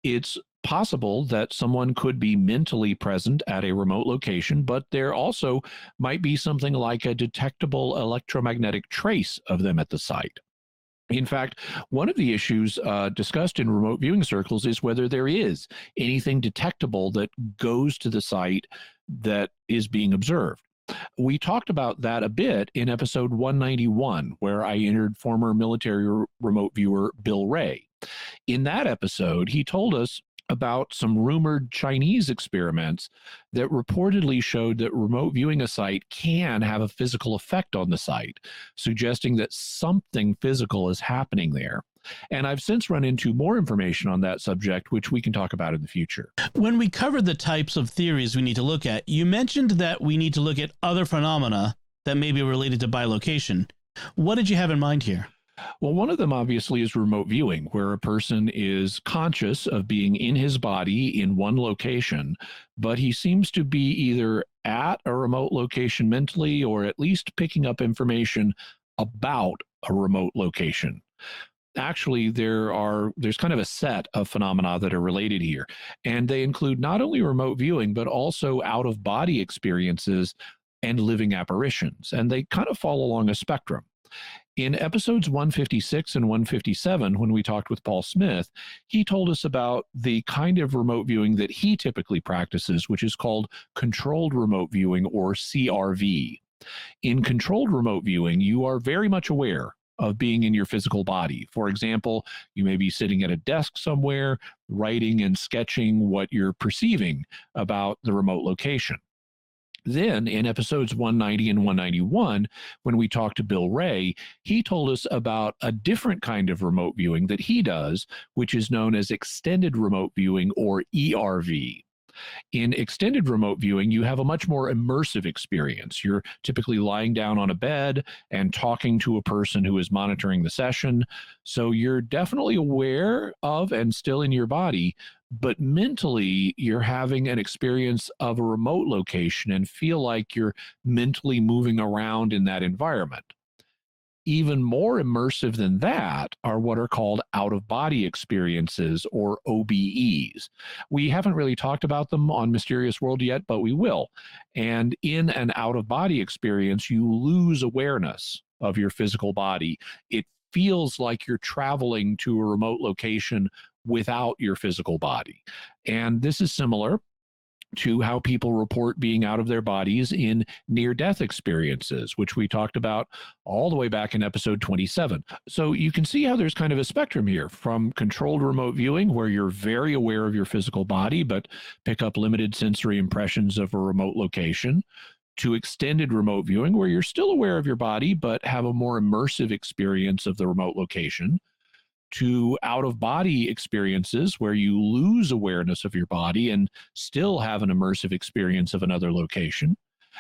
It's possible that someone could be mentally present at a remote location, but there also might be something like a detectable electromagnetic trace of them at the site. In fact, one of the issues discussed in remote viewing circles is whether there is anything detectable that goes to the site that is being observed. We talked about that a bit in episode 191, where I interviewed former military remote viewer Bill Ray. In that episode, he told us about some rumored Chinese experiments that reportedly showed that remote viewing a site can have a physical effect on the site, suggesting that something physical is happening there. And I've since run into more information on that subject, which we can talk about in the future. When we covered the types of theories we need to look at, you mentioned that we need to look at other phenomena that may be related to bilocation. What did you have in mind here? Well, one of them obviously is remote viewing, where a person is conscious of being in his body in one location, but he seems to be either at a remote location mentally or at least picking up information about a remote location. Actually, there's kind of a set of phenomena that are related here, and they include not only remote viewing, but also out-of-body experiences and living apparitions, and they kind of fall along a spectrum. In episodes 156 and 157, when we talked with Paul Smith, he told us about the kind of remote viewing that he typically practices, which is called controlled remote viewing, or CRV. In controlled remote viewing, you are very much aware of being in your physical body. For example, you may be sitting at a desk somewhere, writing and sketching what you're perceiving about the remote location. Then in episodes 190 and 191, when we talked to Bill Ray, he told us about a different kind of remote viewing that he does, which is known as extended remote viewing, or ERV. In extended remote viewing, you have a much more immersive experience. You're typically lying down on a bed and talking to a person who is monitoring the session. So you're definitely aware of and still in your body, but mentally you're having an experience of a remote location and feel like you're mentally moving around in that environment. Even more immersive than that are what are called out-of-body experiences, or OBEs. We haven't really talked about them on Mysterious World yet, but we will. And in an out-of-body experience, you lose awareness of your physical body. It feels like you're traveling to a remote location without your physical body. And this is similar to how people report being out of their bodies in near-death experiences, which we talked about all the way back in episode 27. So you can see how there's kind of a spectrum here, from controlled remote viewing, where you're very aware of your physical body, but pick up limited sensory impressions of a remote location, to extended remote viewing, where you're still aware of your body, but have a more immersive experience of the remote location, to out-of-body experiences where you lose awareness of your body and still have an immersive experience of another location.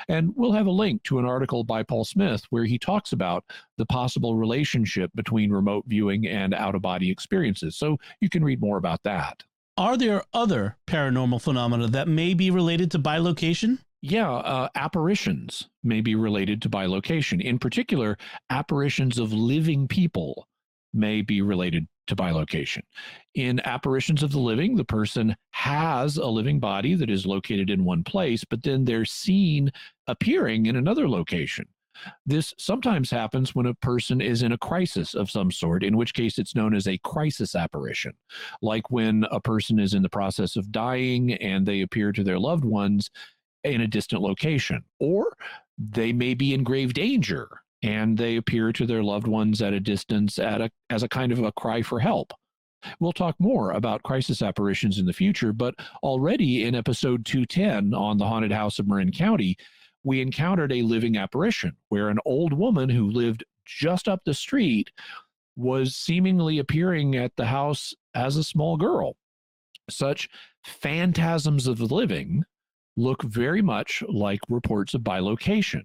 And we'll have a link to an article by Paul Smith where he talks about the possible relationship between remote viewing and out-of-body experiences. So you can read more about that. Are there other paranormal phenomena that may be related to bilocation? Yeah, apparitions may be related to bilocation. In particular, apparitions of living people may be related to bilocation. In apparitions of the living, the person has a living body that is located in one place, but then they're seen appearing in another location. This sometimes happens when a person is in a crisis of some sort, in which case it's known as a crisis apparition, like when a person is in the process of dying and they appear to their loved ones in a distant location, or they may be in grave danger and they appear to their loved ones at a distance as a kind of a cry for help. We'll talk more about crisis apparitions in the future, but already in episode 210 on the haunted house of Marin County, we encountered a living apparition where an old woman who lived just up the street was seemingly appearing at the house as a small girl. Such phantasms of the living look very much like reports of bilocation.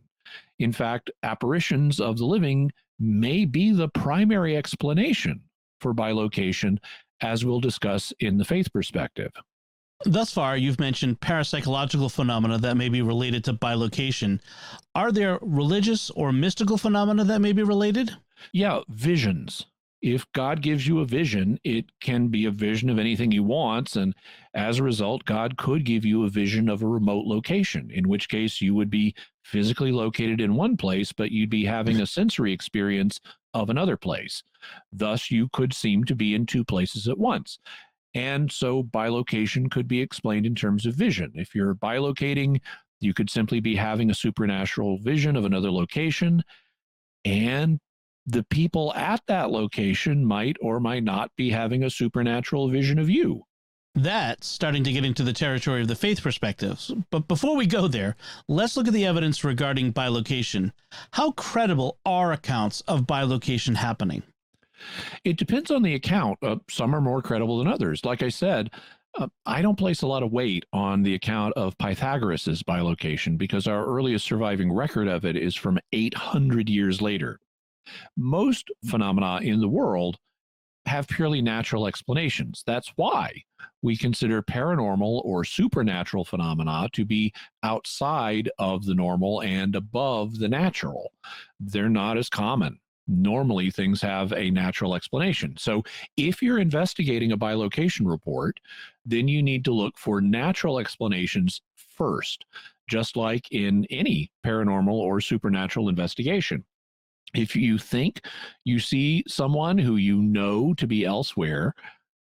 In fact, apparitions of the living may be the primary explanation for bilocation, as we'll discuss in the faith perspective. Thus far, you've mentioned parapsychological phenomena that may be related to bilocation. Are there religious or mystical phenomena that may be related? Yeah, visions If God gives you a vision, it can be a vision of anything he wants. And as a result, God could give you a vision of a remote location, in which case you would be physically located in one place, but you'd be having a sensory experience of another place. Thus, you could seem to be in two places at once. And so bilocation could be explained in terms of vision. If you're bilocating, you could simply be having a supernatural vision of another location, and the people at that location might or might not be having a supernatural vision of you. That's starting to get into the territory of the faith perspectives. But before we go there, let's look at the evidence regarding bilocation. How credible are accounts of bilocation happening? It depends on the account. Some are more credible than others. Like I said, I don't place a lot of weight on the account of Pythagoras's bilocation because our earliest surviving record of it is from 800 years later. Most phenomena in the world have purely natural explanations. That's why we consider paranormal or supernatural phenomena to be outside of the normal and above the natural. They're not as common. Normally, things have a natural explanation. So if you're investigating a bilocation report, then you need to look for natural explanations first, just like in any paranormal or supernatural investigation. If you think you see someone who you know to be elsewhere,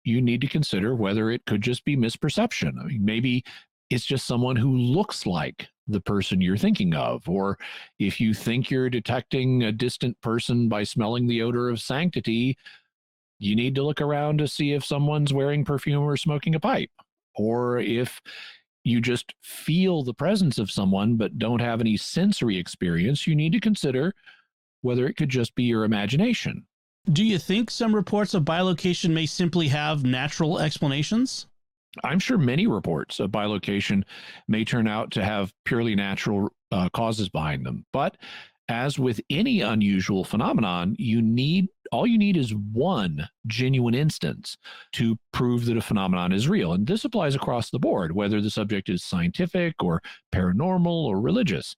you need to consider whether it could just be misperception. I mean, maybe it's just someone who looks like the person you're thinking of. Or if you think you're detecting a distant person by smelling the odor of sanctity, you need to look around to see if someone's wearing perfume or smoking a pipe. Or if you just feel the presence of someone but don't have any sensory experience, you need to consider whether it could just be your imagination. Do you think some reports of bilocation may simply have natural explanations? I'm sure many reports of bilocation may turn out to have purely natural causes behind them. But as with any unusual phenomenon, all you need is one genuine instance to prove that a phenomenon is real. And this applies across the board, whether the subject is scientific or paranormal or religious.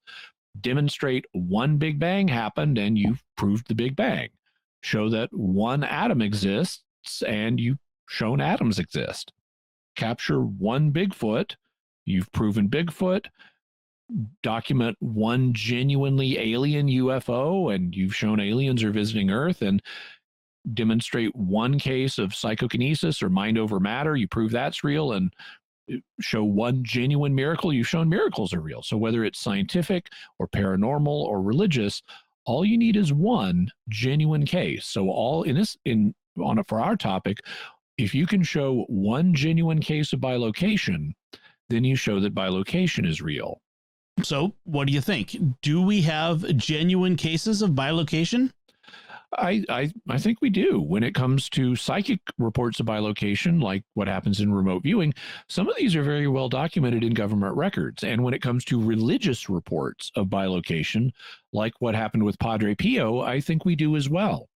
Demonstrate one Big Bang happened and you've proved the Big Bang. Show that one atom exists and you've shown atoms exist. Capture one Bigfoot, you've proven Bigfoot. Document one genuinely alien UFO and you've shown aliens are visiting Earth. And demonstrate one case of psychokinesis or mind over matter, you prove that's real. And show one genuine miracle, you've shown miracles are real. So whether it's scientific or paranormal or religious, all you need is one genuine case. So for our topic, if you can show one genuine case of bilocation, then you show that bilocation is real. So what do you think? Do we have genuine cases of bilocation? I think we do. When it comes to psychic reports of bilocation, like what happens in remote viewing, some of these are very well documented in government records. And when it comes to religious reports of bilocation, like what happened with Padre Pio, I think we do as well.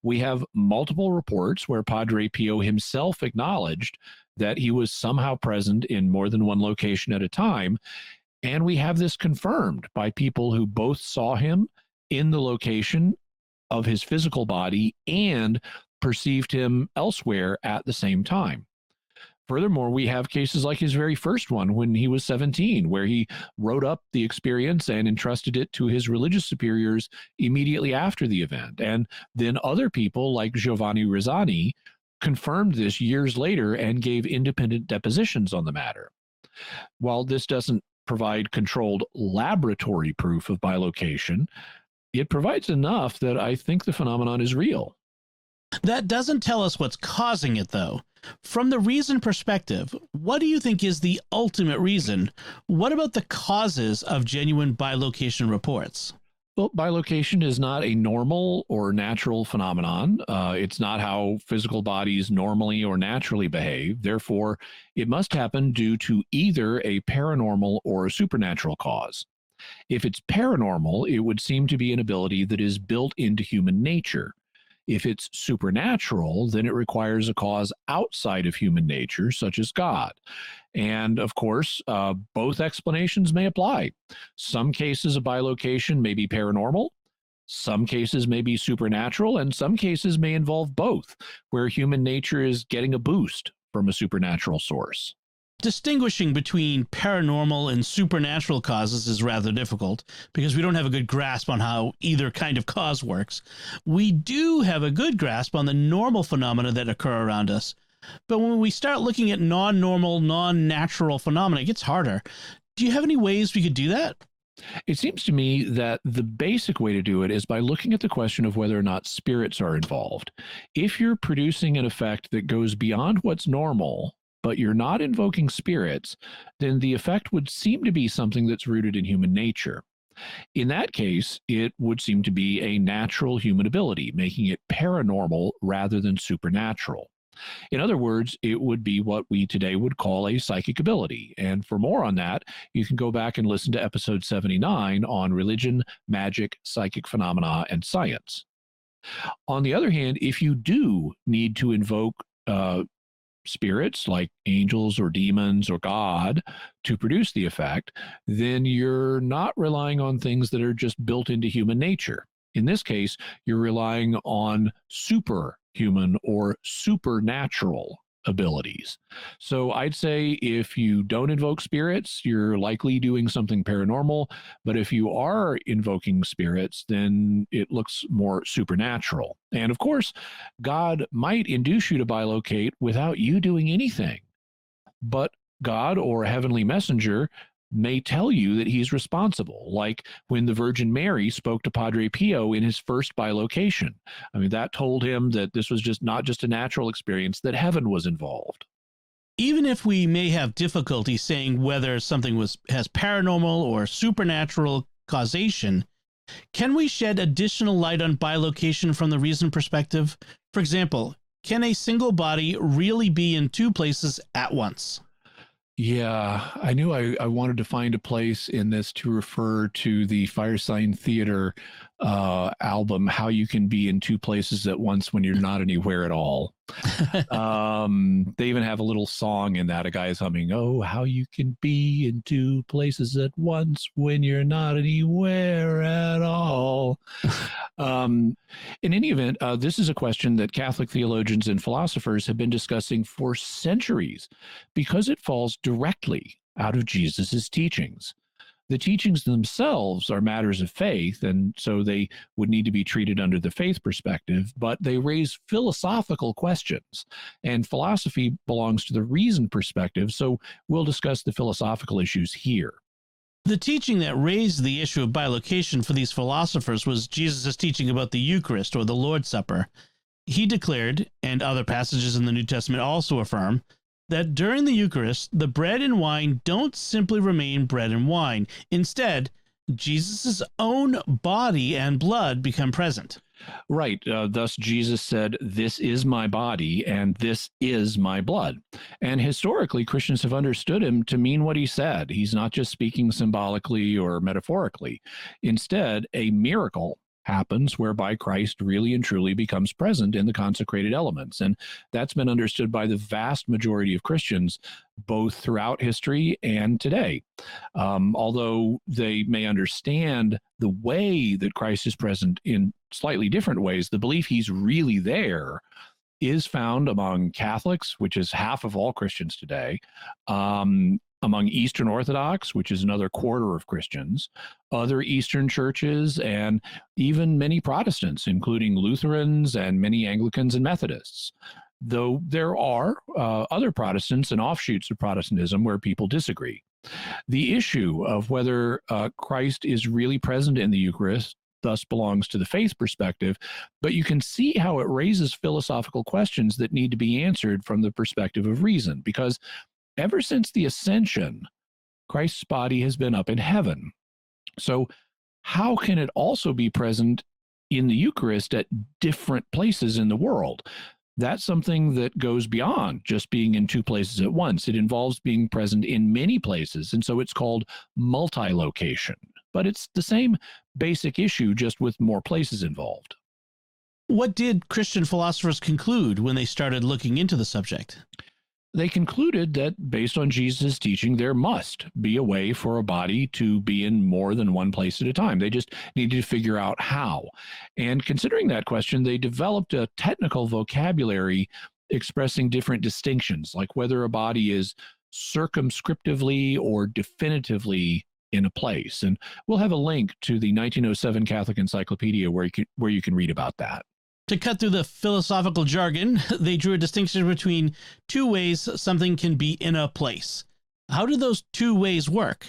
We have multiple reports where Padre Pio himself acknowledged that he was somehow present in more than one location at a time. And we have this confirmed by people who both saw him in the location of his physical body and perceived him elsewhere at the same time. Furthermore, we have cases like his very first one when he was 17, where he wrote up the experience and entrusted it to his religious superiors immediately after the event. And then other people like Giovanni Rizzani confirmed this years later and gave independent depositions on the matter. While this doesn't provide controlled laboratory proof of bilocation, it provides enough that I think the phenomenon is real. That doesn't tell us what's causing it, though. From the reason perspective, what do you think is the ultimate reason? What about the causes of genuine bilocation reports? Well, bilocation is not a normal or natural phenomenon. It's not how physical bodies normally or naturally behave. Therefore, it must happen due to either a paranormal or a supernatural cause. If it's paranormal, it would seem to be an ability that is built into human nature. If it's supernatural, then it requires a cause outside of human nature, such as God. And of course, both explanations may apply. Some cases of bilocation may be paranormal. Some cases may be supernatural, and some cases may involve both, where human nature is getting a boost from a supernatural source. Distinguishing between paranormal and supernatural causes is rather difficult because we don't have a good grasp on how either kind of cause works. We do have a good grasp on the normal phenomena that occur around us. But when we start looking at non-normal, non-natural phenomena, it gets harder. Do you have any ways we could do that? It seems to me that the basic way to do it is by looking at the question of whether or not spirits are involved. If you're producing an effect that goes beyond what's normal, but you're not invoking spirits, then the effect would seem to be something that's rooted in human nature. In that case, it would seem to be a natural human ability, making it paranormal rather than supernatural. In other words, it would be what we today would call a psychic ability. And for more on that, you can go back and listen to episode 79 on religion, magic, psychic phenomena, and science. On the other hand, if you do need to invoke spirits like angels or demons or God to produce the effect, then you're not relying on things that are just built into human nature. In this case, you're relying on superhuman or supernatural abilities. So I'd say if you don't invoke spirits, you're likely doing something paranormal. But if you are invoking spirits, then it looks more supernatural. And of course, God might induce you to bilocate without you doing anything. But God or a heavenly messenger may tell you that he's responsible, like when the Virgin Mary spoke to Padre Pio in his first bilocation. I mean, that told him that this was just not just a natural experience, that heaven was involved. Even if we may have difficulty saying whether something has paranormal or supernatural causation, can we shed additional light on bilocation from the reason perspective? For example, can a single body really be in two places at once? Yeah, I knew I wanted to find a place in this to refer to the Firesign Theater album, How You Can Be in Two Places at Once When You're Not Anywhere at All. They even have a little song in that. A guy is humming, "Oh, how you can be in two places at once when you're not anywhere at all." In any event, this is a question that Catholic theologians and philosophers have been discussing for centuries because it falls directly out of Jesus's teachings. The teachings themselves are matters of faith, and so they would need to be treated under the faith perspective, but they raise philosophical questions, and philosophy belongs to the reason perspective, so we'll discuss the philosophical issues here. The teaching that raised the issue of bilocation for these philosophers was Jesus' teaching about the Eucharist or the Lord's Supper. He declared, and other passages in the New Testament also affirm, that during the Eucharist, the bread and wine don't simply remain bread and wine. Instead, Jesus' own body and blood become present. Right. Thus, Jesus said, "This is my body and this is my blood." And historically, Christians have understood him to mean what he said. He's not just speaking symbolically or metaphorically. Instead, a miracle happens whereby Christ really and truly becomes present in the consecrated elements. And that's been understood by the vast majority of Christians, both throughout history and today. Although they may understand the way that Christ is present in slightly different ways, the belief he's really there is found among Catholics, which is half of all Christians today, among Eastern Orthodox, which is another quarter of Christians, other Eastern churches, and even many Protestants, including Lutherans and many Anglicans and Methodists. Though there are other Protestants and offshoots of Protestantism where people disagree. The issue of whether Christ is really present in the Eucharist thus belongs to the faith perspective, but you can see how it raises philosophical questions that need to be answered from the perspective of reason, because ever since the ascension, Christ's body has been up in heaven. So how can it also be present in the Eucharist at different places in the world? That's something that goes beyond just being in two places at once. It involves being present in many places, and so it's called multi-location. But it's the same basic issue, just with more places involved. What did Christian philosophers conclude when they started looking into the subject? they concluded that based on Jesus' teaching, there must be a way for a body to be in more than one place at a time. They just needed to figure out how. And considering that question, they developed a technical vocabulary expressing different distinctions, like whether a body is circumscriptively or definitively in a place. And we'll have a link to the 1907 Catholic Encyclopedia where you can read about that. To cut through the philosophical jargon, they drew a distinction between two ways something can be in a place. How do those two ways work?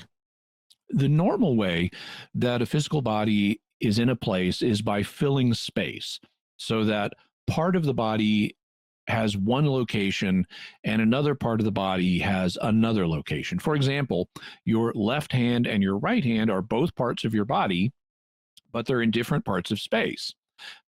The normal way that a physical body is in a place is by filling space, so that part of the body has one location and another part of the body has another location. For example, your left hand and your right hand are both parts of your body, but they're in different parts of space.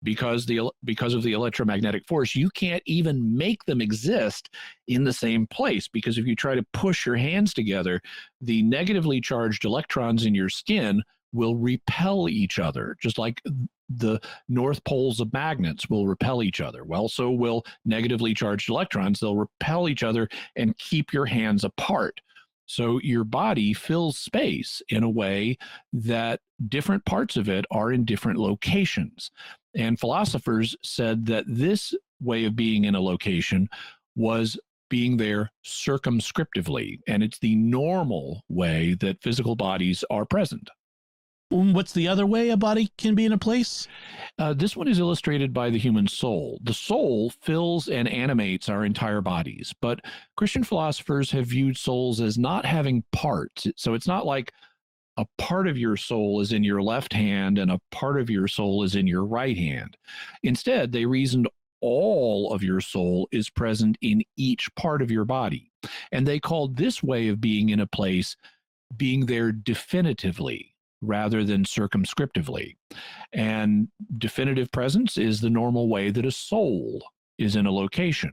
Because of the electromagnetic force, you can't even make them exist in the same place, because if you try to push your hands together, the negatively charged electrons in your skin will repel each other, just like the north poles of magnets will repel each other. Well, so will negatively charged electrons. They'll repel each other and keep your hands apart. So your body fills space in a way that different parts of it are in different locations. And philosophers said that this way of being in a location was being there circumscriptively, and it's the normal way that physical bodies are present. What's the other way a body can be in a place? This one is illustrated by the human soul. The soul fills and animates our entire bodies, but Christian philosophers have viewed souls as not having parts. So it's not like a part of your soul is in your left hand and a part of your soul is in your right hand. Instead, they reasoned all of your soul is present in each part of your body. And they called this way of being in a place being there definitively, rather than circumscriptively. And definitive presence is the normal way that a soul is in a location.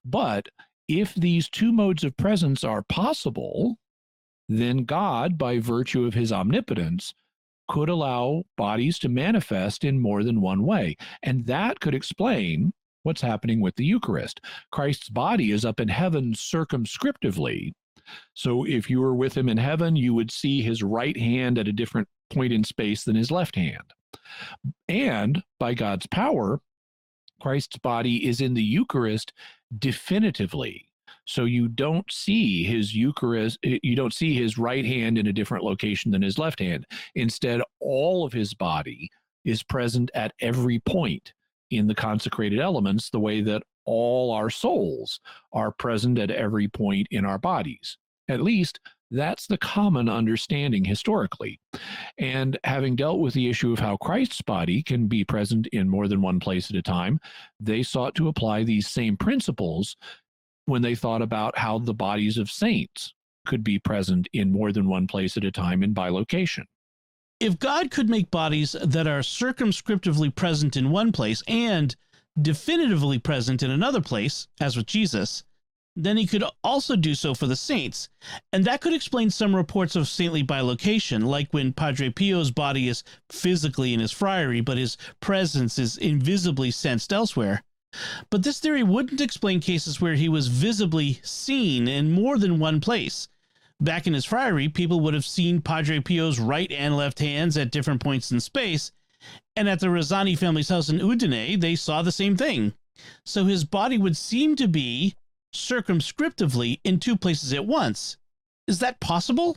But if these two modes of presence are possible, then God, by virtue of his omnipotence, could allow bodies to manifest in more than one way. And that could explain what's happening with the Eucharist. Christ's body is up in heaven circumscriptively. So if you were with him in heaven, you would see his right hand at a different point in space than his left hand. And by God's power, Christ's body is in the Eucharist definitively. So you don't see his Eucharist, you don't see his right hand in a different location than his left hand. Instead, all of his body is present at every point in the consecrated elements, the way that all our souls are present at every point in our bodies. At least that's the common understanding historically. And having dealt with the issue of how Christ's body can be present in more than one place at a time, they sought to apply these same principles when they thought about how the bodies of saints could be present in more than one place at a time in bilocation. If God could make bodies that are circumscriptively present in one place and definitively present in another place, as with Jesus, then he could also do so for the saints. And that could explain some reports of saintly bilocation, like when Padre Pio's body is physically in his friary, but his presence is invisibly sensed elsewhere. But this theory wouldn't explain cases where he was visibly seen in more than one place. Back in his friary, people would have seen Padre Pio's right and left hands at different points in space, and at the Rosani family's house in Udine, they saw the same thing. So his body would seem to be circumscriptively in two places at once. Is that possible?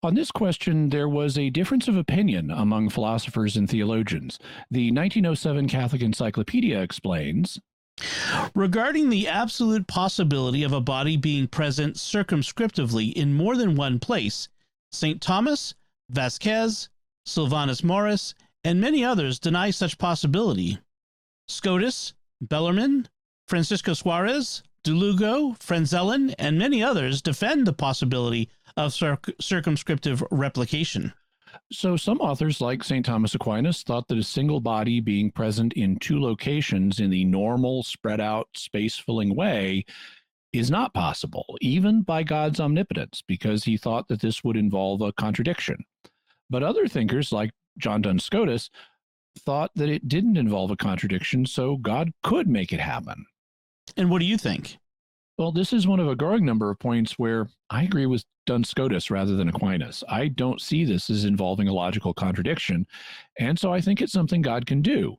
On this question, there was a difference of opinion among philosophers and theologians. The 1907 Catholic Encyclopedia explains, regarding the absolute possibility of a body being present circumscriptively in more than one place, St. Thomas, Vasquez, Sylvanus Morris, and many others deny such possibility. Scotus, Bellarmine, Francisco Suarez, De Lugo, Frenzellen, and many others defend the possibility of circumscriptive replication. So some authors, like St. Thomas Aquinas, thought that a single body being present in two locations in the normal, spread-out, space-filling way is not possible, even by God's omnipotence, because he thought that this would involve a contradiction. But other thinkers, like John Duns Scotus, thought that it didn't involve a contradiction, so God could make it happen. And what do you think? Well, this is one of a growing number of points where I agree with Duns Scotus rather than Aquinas. I don't see this as involving a logical contradiction, and so I think it's something God can do.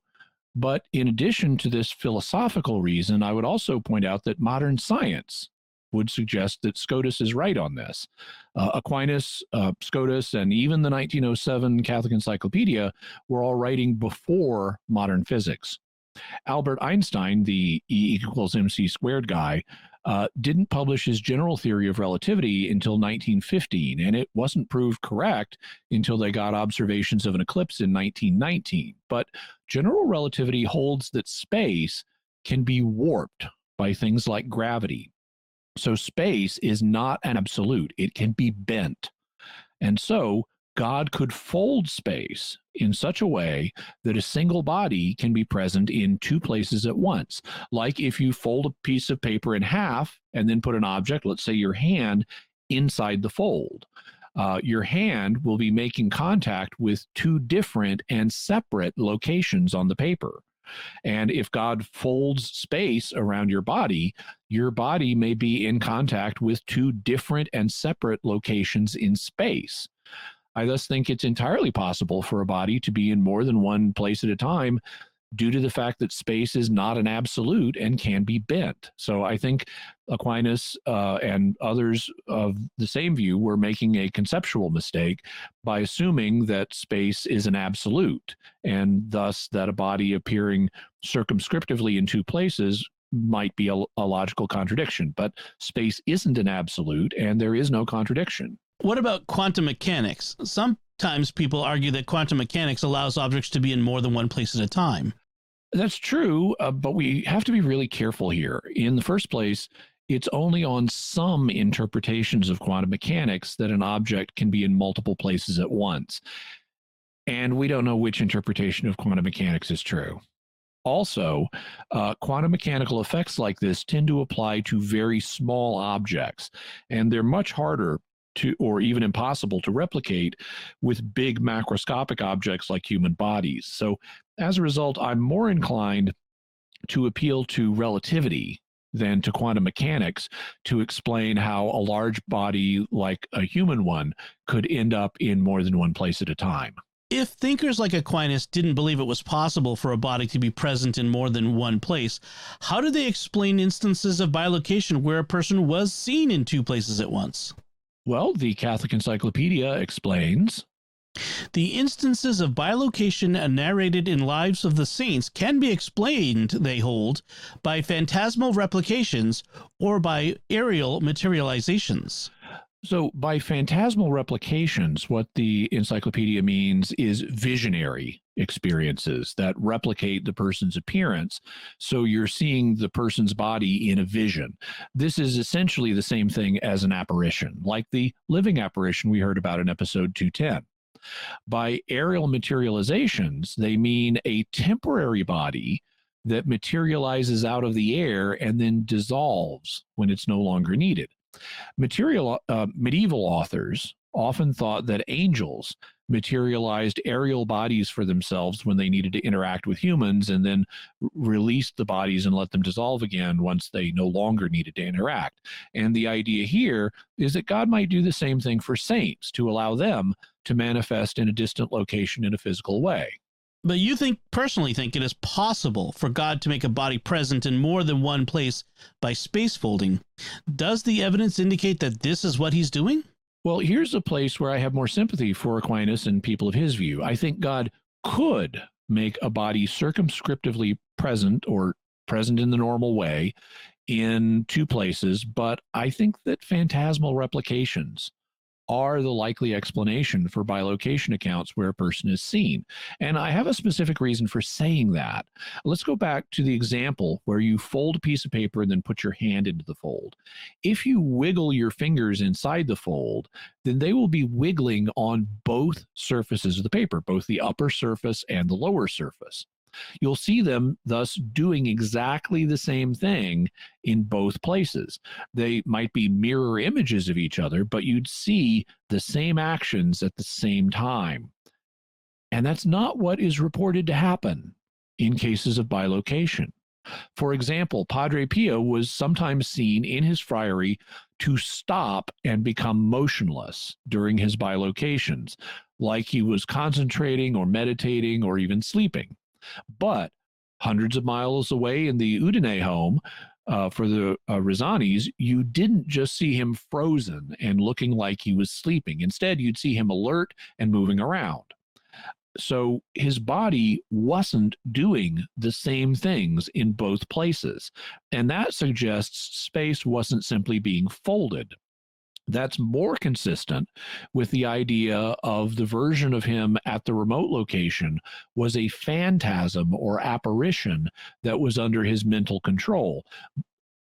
But in addition to this philosophical reason, I would also point out that modern science would suggest that Scotus is right on this. Aquinas, Scotus, and even the 1907 Catholic Encyclopedia were all writing before modern physics. Albert Einstein, the E=mc² guy, didn't publish his general theory of relativity until 1915, and it wasn't proved correct until they got observations of an eclipse in 1919. But general relativity holds that space can be warped by things like gravity. So space is not an absolute, it can be bent. And so God could fold space in such a way that a single body can be present in two places at once. Like if you fold a piece of paper in half and then put an object, let's say your hand, inside the fold. Your hand will be making contact with two different and separate locations on the paper. And if God folds space around your body may be in contact with two different and separate locations in space. I thus think it's entirely possible for a body to be in more than one place at a time due to the fact that space is not an absolute and can be bent. So I think Aquinas and others of the same view were making a conceptual mistake by assuming that space is an absolute, and thus that a body appearing circumscriptively in two places might be a logical contradiction. But space isn't an absolute, and there is no contradiction. What about quantum mechanics? Sometimes people argue that quantum mechanics allows objects to be in more than one place at a time. That's true, but we have to be really careful here. In the first place, it's only on some interpretations of quantum mechanics that an object can be in multiple places at once. And we don't know which interpretation of quantum mechanics is true. Also, quantum mechanical effects like this tend to apply to very small objects, and they're much harder to, or even impossible to replicate with big macroscopic objects like human bodies. So as a result, I'm more inclined to appeal to relativity than to quantum mechanics to explain how a large body like a human one could end up in more than one place at a time. If thinkers like Aquinas didn't believe it was possible for a body to be present in more than one place, how do they explain instances of bilocation where a person was seen in two places at once? Well, the Catholic Encyclopedia explains, the instances of bilocation narrated in Lives of the Saints can be explained, they hold, by phantasmal replications or by aerial materializations. So by phantasmal replications, what the encyclopedia means is visionary experiences that replicate the person's appearance. So you're seeing the person's body in a vision. This is essentially the same thing as an apparition, like the living apparition we heard about in episode 210. By aerial materializations, they mean a temporary body that materializes out of the air and then dissolves when it's no longer needed. Medieval authors often thought that angels materialized aerial bodies for themselves when they needed to interact with humans, and then released the bodies and let them dissolve again once they no longer needed to interact. And the idea here is that God might do the same thing for saints to allow them to manifest in a distant location in a physical way. But you personally think it is possible for God to make a body present in more than one place by space folding. Does the evidence indicate that this is what he's doing? Well, here's a place where I have more sympathy for Aquinas and people of his view. I think God could make a body circumscriptively present, or present in the normal way, in two places, but I think that phantasmal replications are the likely explanation for bilocation accounts where a person is seen. And I have a specific reason for saying that. Let's go back to the example where you fold a piece of paper and then put your hand into the fold. If you wiggle your fingers inside the fold, then they will be wiggling on both surfaces of the paper, both the upper surface and the lower surface. You'll see them thus doing exactly the same thing in both places. They might be mirror images of each other, but you'd see the same actions at the same time. And that's not what is reported to happen in cases of bilocation. For example, Padre Pio was sometimes seen in his friary to stop and become motionless during his bilocations, like he was concentrating or meditating or even sleeping. But hundreds of miles away in the Udine home, for the Rizzanis, you didn't just see him frozen and looking like he was sleeping. Instead, you'd see him alert and moving around. So his body wasn't doing the same things in both places. And that suggests space wasn't simply being folded. That's more consistent with the idea of the version of him at the remote location was a phantasm or apparition that was under his mental control.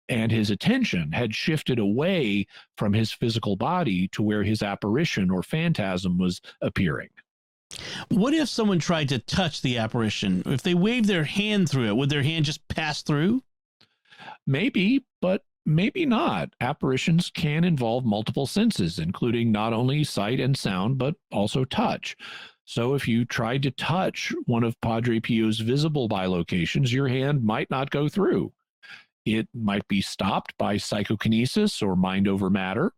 And his attention had shifted away from his physical body to where his apparition or phantasm was appearing. What if someone tried to touch the apparition? If they waved their hand through it, would their hand just pass through? Maybe, but maybe not. Apparitions can involve multiple senses, including not only sight and sound, but also touch. So if you tried to touch one of Padre Pio's visible bilocations, your hand might not go through. It might be stopped by psychokinesis or mind over matter,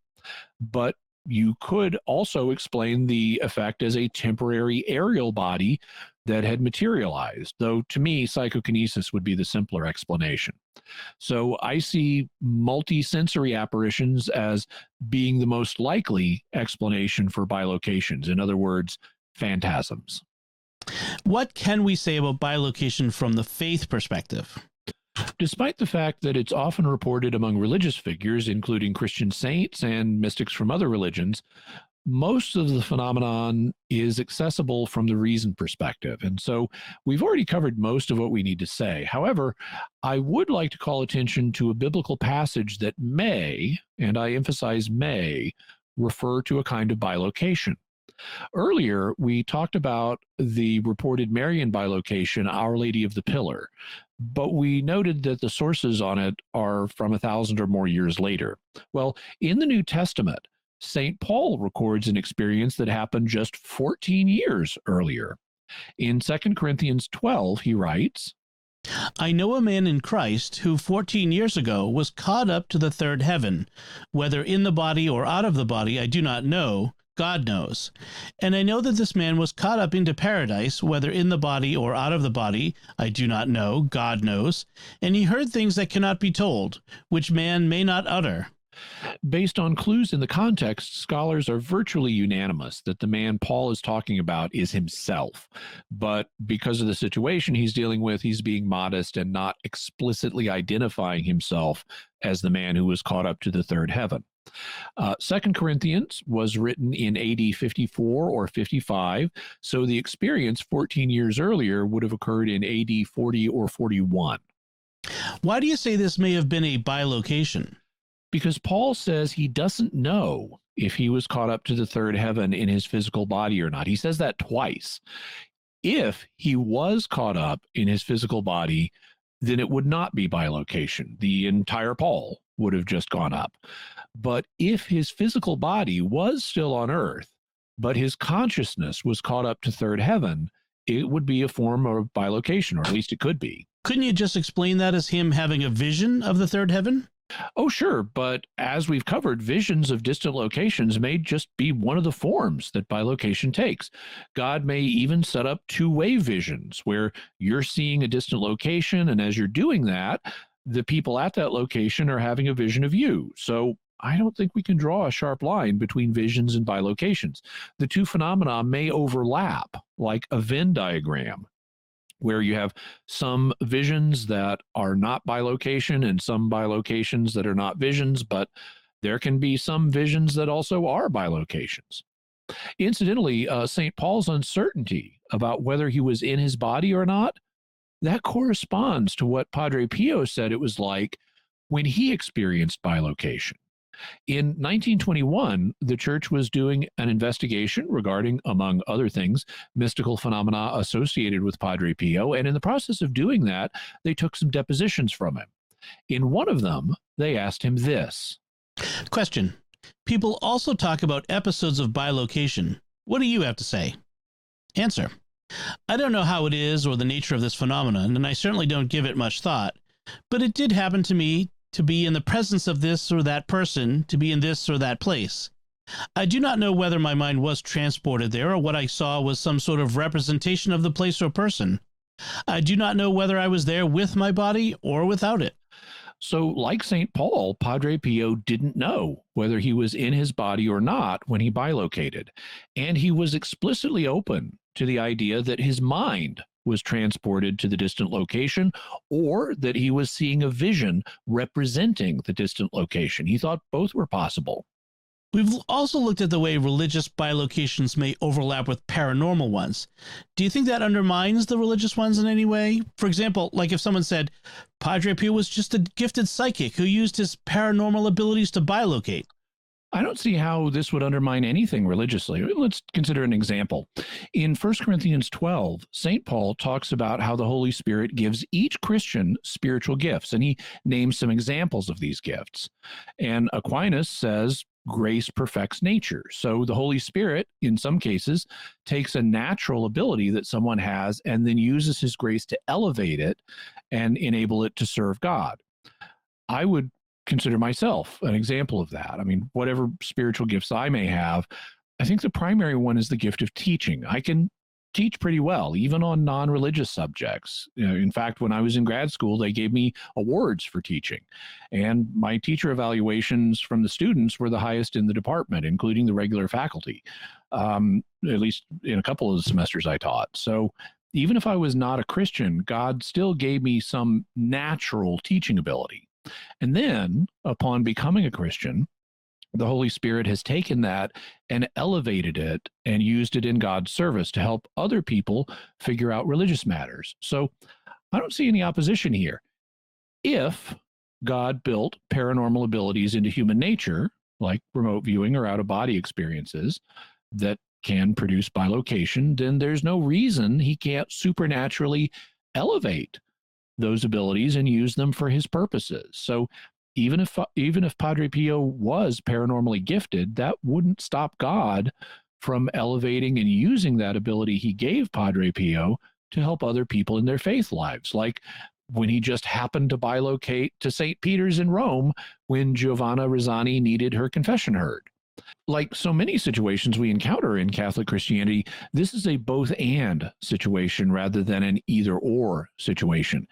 but you could also explain the effect as a temporary aerial body that had materialized, though to me, psychokinesis would be the simpler explanation. So I see multisensory apparitions as being the most likely explanation for bilocations. In other words, phantasms. What can we say about bilocation from the faith perspective? Despite the fact that it's often reported among religious figures, including Christian saints and mystics from other religions, most of the phenomenon is accessible from the reason perspective. And so we've already covered most of what we need to say. However, I would like to call attention to a biblical passage that may, and I emphasize may, refer to a kind of bilocation. Earlier, we talked about the reported Marian bilocation, Our Lady of the Pillar, but we noted that the sources on it are from 1,000 or more years later. Well, in the New Testament, St. Paul records an experience that happened just 14 years earlier. In 2 Corinthians 12, he writes, I know a man in Christ who 14 years ago was caught up to the third heaven, whether in the body or out of the body, I do not know. God knows. And I know that this man was caught up into paradise, whether in the body or out of the body, I do not know, God knows. And he heard things that cannot be told, which man may not utter. Based on clues in the context, scholars are virtually unanimous that the man Paul is talking about is himself. But because of the situation he's dealing with, he's being modest and not explicitly identifying himself as the man who was caught up to the third heaven. 2 Corinthians was written in AD 54 or 55, so the experience 14 years earlier would have occurred in AD 40 or 41. Why do you say this may have been a bilocation? Because Paul says he doesn't know if he was caught up to the third heaven in his physical body or not. He says that twice. If he was caught up in his physical body, then it would not be bilocation. The entire Paul would have just gone up. But if his physical body was still on earth, but his consciousness was caught up to third heaven, it would be a form of bilocation, or at least it could be. Couldn't you just explain that as him having a vision of the third heaven? Oh, sure. But as we've covered, visions of distant locations may just be one of the forms that bilocation takes. God may even set up two-way visions where you're seeing a distant location, and as you're doing that, the people at that location are having a vision of you. So I don't think we can draw a sharp line between visions and bilocations. The two phenomena may overlap, like a Venn diagram, where you have some visions that are not bilocation and some bilocations that are not visions, but there can be some visions that also are bilocations. Incidentally, St. Paul's uncertainty about whether he was in his body or not, that corresponds to what Padre Pio said it was like when he experienced bilocation. In 1921, the church was doing an investigation regarding, among other things, mystical phenomena associated with Padre Pio, and in the process of doing that, they took some depositions from him. In one of them, they asked him this. Question. People also talk about episodes of bilocation. What do you have to say? Answer. I don't know how it is or the nature of this phenomenon, and I certainly don't give it much thought, but it did happen to me to be in the presence of this or that person, to be in this or that place. I do not know whether my mind was transported there or what I saw was some sort of representation of the place or person. I do not know whether I was there with my body or without it. So, like St. Paul, Padre Pio didn't know whether he was in his body or not when he bilocated, and he was explicitly open to the idea that his mind was transported to the distant location or that he was seeing a vision representing the distant location. He thought both were possible. We've also looked at the way religious bilocations may overlap with paranormal ones. Do you think that undermines the religious ones in any way? For example, like if someone said, Padre Pio was just a gifted psychic who used his paranormal abilities to bilocate. I don't see how this would undermine anything religiously. Let's consider an example. In 1 Corinthians 12, St. Paul talks about how the Holy Spirit gives each Christian spiritual gifts, and he names some examples of these gifts. And Aquinas says, grace perfects nature. So the Holy Spirit, in some cases, takes a natural ability that someone has and then uses his grace to elevate it and enable it to serve God. I would consider myself an example of that. I mean, whatever spiritual gifts I may have, I think the primary one is the gift of teaching. I can teach pretty well, even on non-religious subjects. In fact, when I was in grad school, they gave me awards for teaching. And my teacher evaluations from the students were the highest in the department, including the regular faculty, at least in a couple of the semesters I taught. So even if I was not a Christian, God still gave me some natural teaching ability. And then, upon becoming a Christian, the Holy Spirit has taken that and elevated it and used it in God's service to help other people figure out religious matters. So I don't see any opposition here. If God built paranormal abilities into human nature, like remote viewing or out-of-body experiences that can produce bilocation, then there's no reason he can't supernaturally elevate those abilities and use them for his purposes. So even if Padre Pio was paranormally gifted, that wouldn't stop God from elevating and using that ability he gave Padre Pio to help other people in their faith lives, like when he just happened to bilocate to St. Peter's in Rome when Giovanna Rizzani needed her confession heard. Like so many situations we encounter in Catholic Christianity, this is a both-and situation rather than an either-or situation.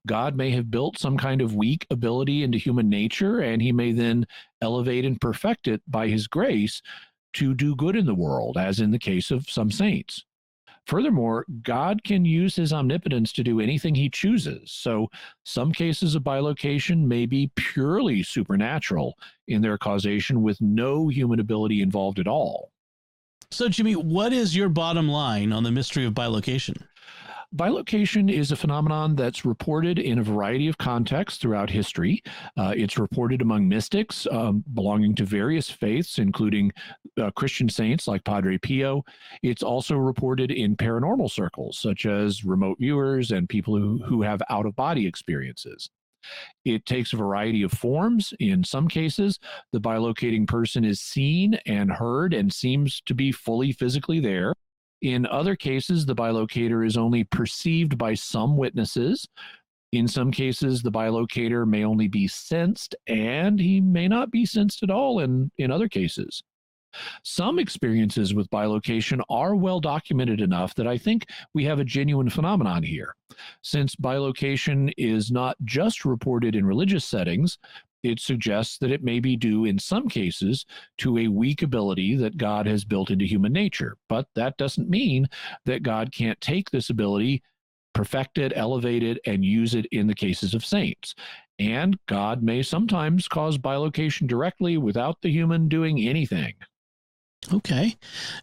God may have built some kind of weak ability into human nature, and he may then elevate and perfect it by his grace to do good in the world, as in the case of some saints. Furthermore, God can use his omnipotence to do anything he chooses. So some cases of bilocation may be purely supernatural in their causation with no human ability involved at all. So, Jimmy, what is your bottom line on the mystery of bilocation? Bilocation is a phenomenon that's reported in a variety of contexts throughout history. It's reported among mystics belonging to various faiths, including Christian saints like Padre Pio. It's also reported in paranormal circles, such as remote viewers and people who have out-of-body experiences. It takes a variety of forms. In some cases, the bilocating person is seen and heard and seems to be fully physically there. In other cases, the bilocator is only perceived by some witnesses. In some cases, the bilocator may only be sensed, and he may not be sensed at all in other cases. Some experiences with bilocation are well documented enough that I think we have a genuine phenomenon here. Since bilocation is not just reported in religious settings, it suggests that it may be due in some cases to a weak ability that God has built into human nature. But that doesn't mean that God can't take this ability, perfect it, elevate it, and use it in the cases of saints. And God may sometimes cause bilocation directly without the human doing anything. Okay,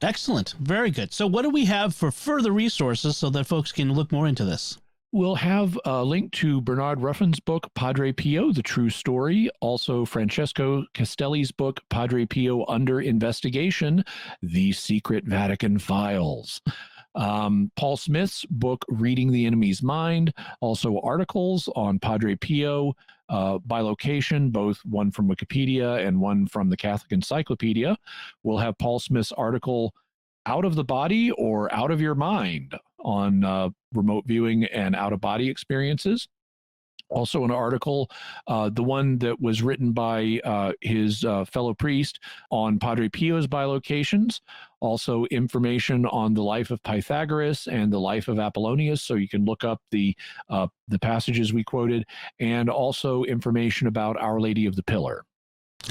excellent. Very good. So what do we have for further resources so that folks can look more into this? We'll have a link to Bernard Ruffin's book, Padre Pio, The True Story. Also, Francesco Castelli's book, Padre Pio Under Investigation, The Secret Vatican Files. Paul Smith's book, Reading the Enemy's Mind. Also, articles on Padre Pio, bilocation, both one from Wikipedia and one from the Catholic Encyclopedia. We'll have Paul Smith's article, Out of the Body or Out of Your Mind, on remote viewing and out-of-body experiences. Also an article, the one that was written by his fellow priest on Padre Pio's bilocations. Also information on the life of Pythagoras and the life of Apollonius, so you can look up the passages we quoted, and also information about Our Lady of the Pillar.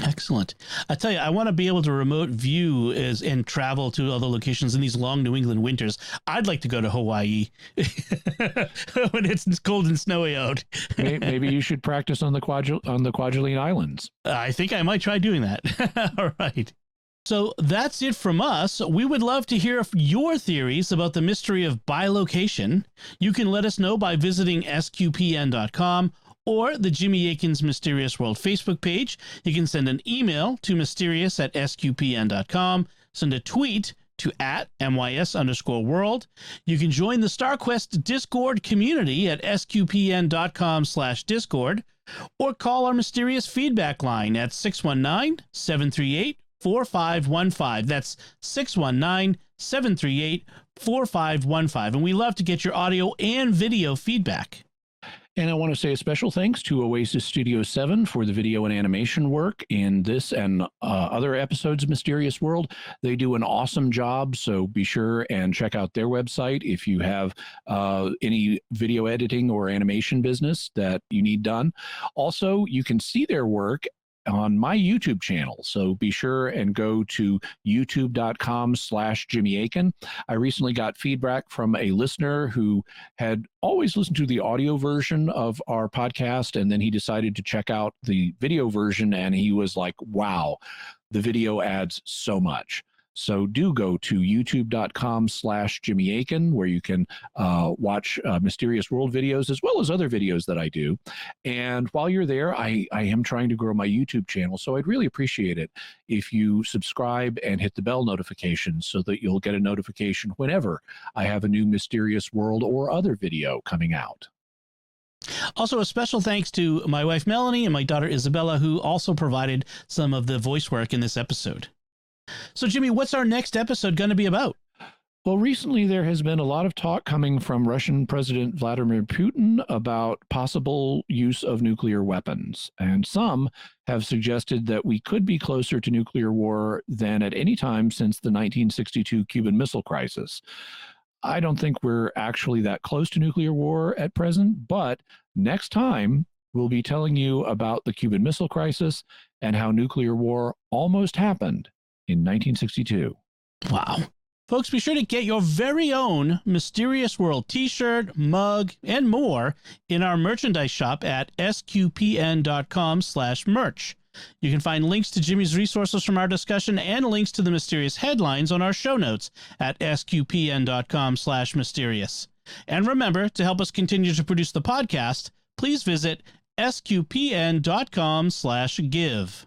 Excellent. I tell you, I want to be able to remote view and travel to other locations in these long New England winters. I'd like to go to Hawaii when it's cold and snowy out. Maybe you should practice on the Kwajalein Islands. I think I might try doing that. All right. So that's it from us. We would love to hear your theories about the mystery of bilocation. You can let us know by visiting sqpn.com or the Jimmy Akin's Mysterious World Facebook page. You can send an email to mysterious@sqpn.com, send a tweet to @MYS_world. You can join the StarQuest Discord community at sqpn.com/Discord, or call our mysterious feedback line at 619-738-4515. That's 619-738-4515. And we love to get your audio and video feedback. And I want to say a special thanks to Oasis Studio 7 for the video and animation work in this and other episodes of Mysterious World. They do an awesome job, so be sure and check out their website if you have any video editing or animation business that you need done. Also, you can see their work on my YouTube channel. So be sure and go to youtube.com/Jimmy Akin. I recently got feedback from a listener who had always listened to the audio version of our podcast, and then he decided to check out the video version, and he was like, wow, the video adds so much. So do go to youtube.com/Jimmy Akin, where you can watch Mysterious World videos as well as other videos that I do. And while you're there, I am trying to grow my YouTube channel, so I'd really appreciate it if you subscribe and hit the bell notification so that you'll get a notification whenever I have a new Mysterious World or other video coming out. Also, a special thanks to my wife, Melanie, and my daughter, Isabella, who also provided some of the voice work in this episode. So, Jimmy, what's our next episode going to be about? Well, recently there has been a lot of talk coming from Russian President Vladimir Putin about possible use of nuclear weapons. And some have suggested that we could be closer to nuclear war than at any time since the 1962 Cuban Missile Crisis. I don't think we're actually that close to nuclear war at present, but next time we'll be telling you about the Cuban Missile Crisis and how nuclear war almost happened in 1962. Wow. Folks, be sure to get your very own Mysterious World t-shirt, mug, and more in our merchandise shop at sqpn.com/merch. You can find links to Jimmy's resources from our discussion and links to the mysterious headlines on our show notes at sqpn.com/mysterious. And remember, to help us continue to produce the podcast, please visit sqpn.com/give.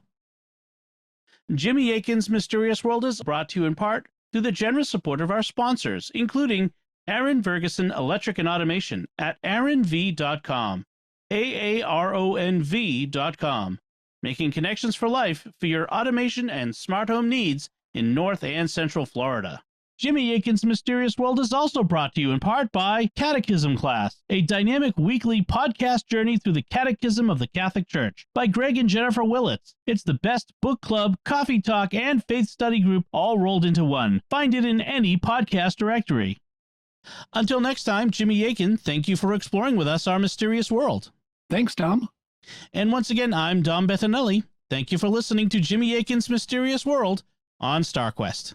Jimmy Akin's Mysterious World is brought to you in part through the generous support of our sponsors, including Aaron Ferguson Electric and Automation at aaronv.com, AARONV.com, making connections for life for your automation and smart home needs in North and Central Florida. Jimmy Akin's Mysterious World is also brought to you in part by Catechism Class, a dynamic weekly podcast journey through the Catechism of the Catholic Church by Greg and Jennifer Willits. It's the best book club, coffee talk, and faith study group all rolled into one. Find it in any podcast directory. Until next time, Jimmy Akin, thank you for exploring with us our mysterious world. Thanks, Tom. And once again, I'm Dom Bettinelli. Thank you for listening to Jimmy Akin's Mysterious World on StarQuest.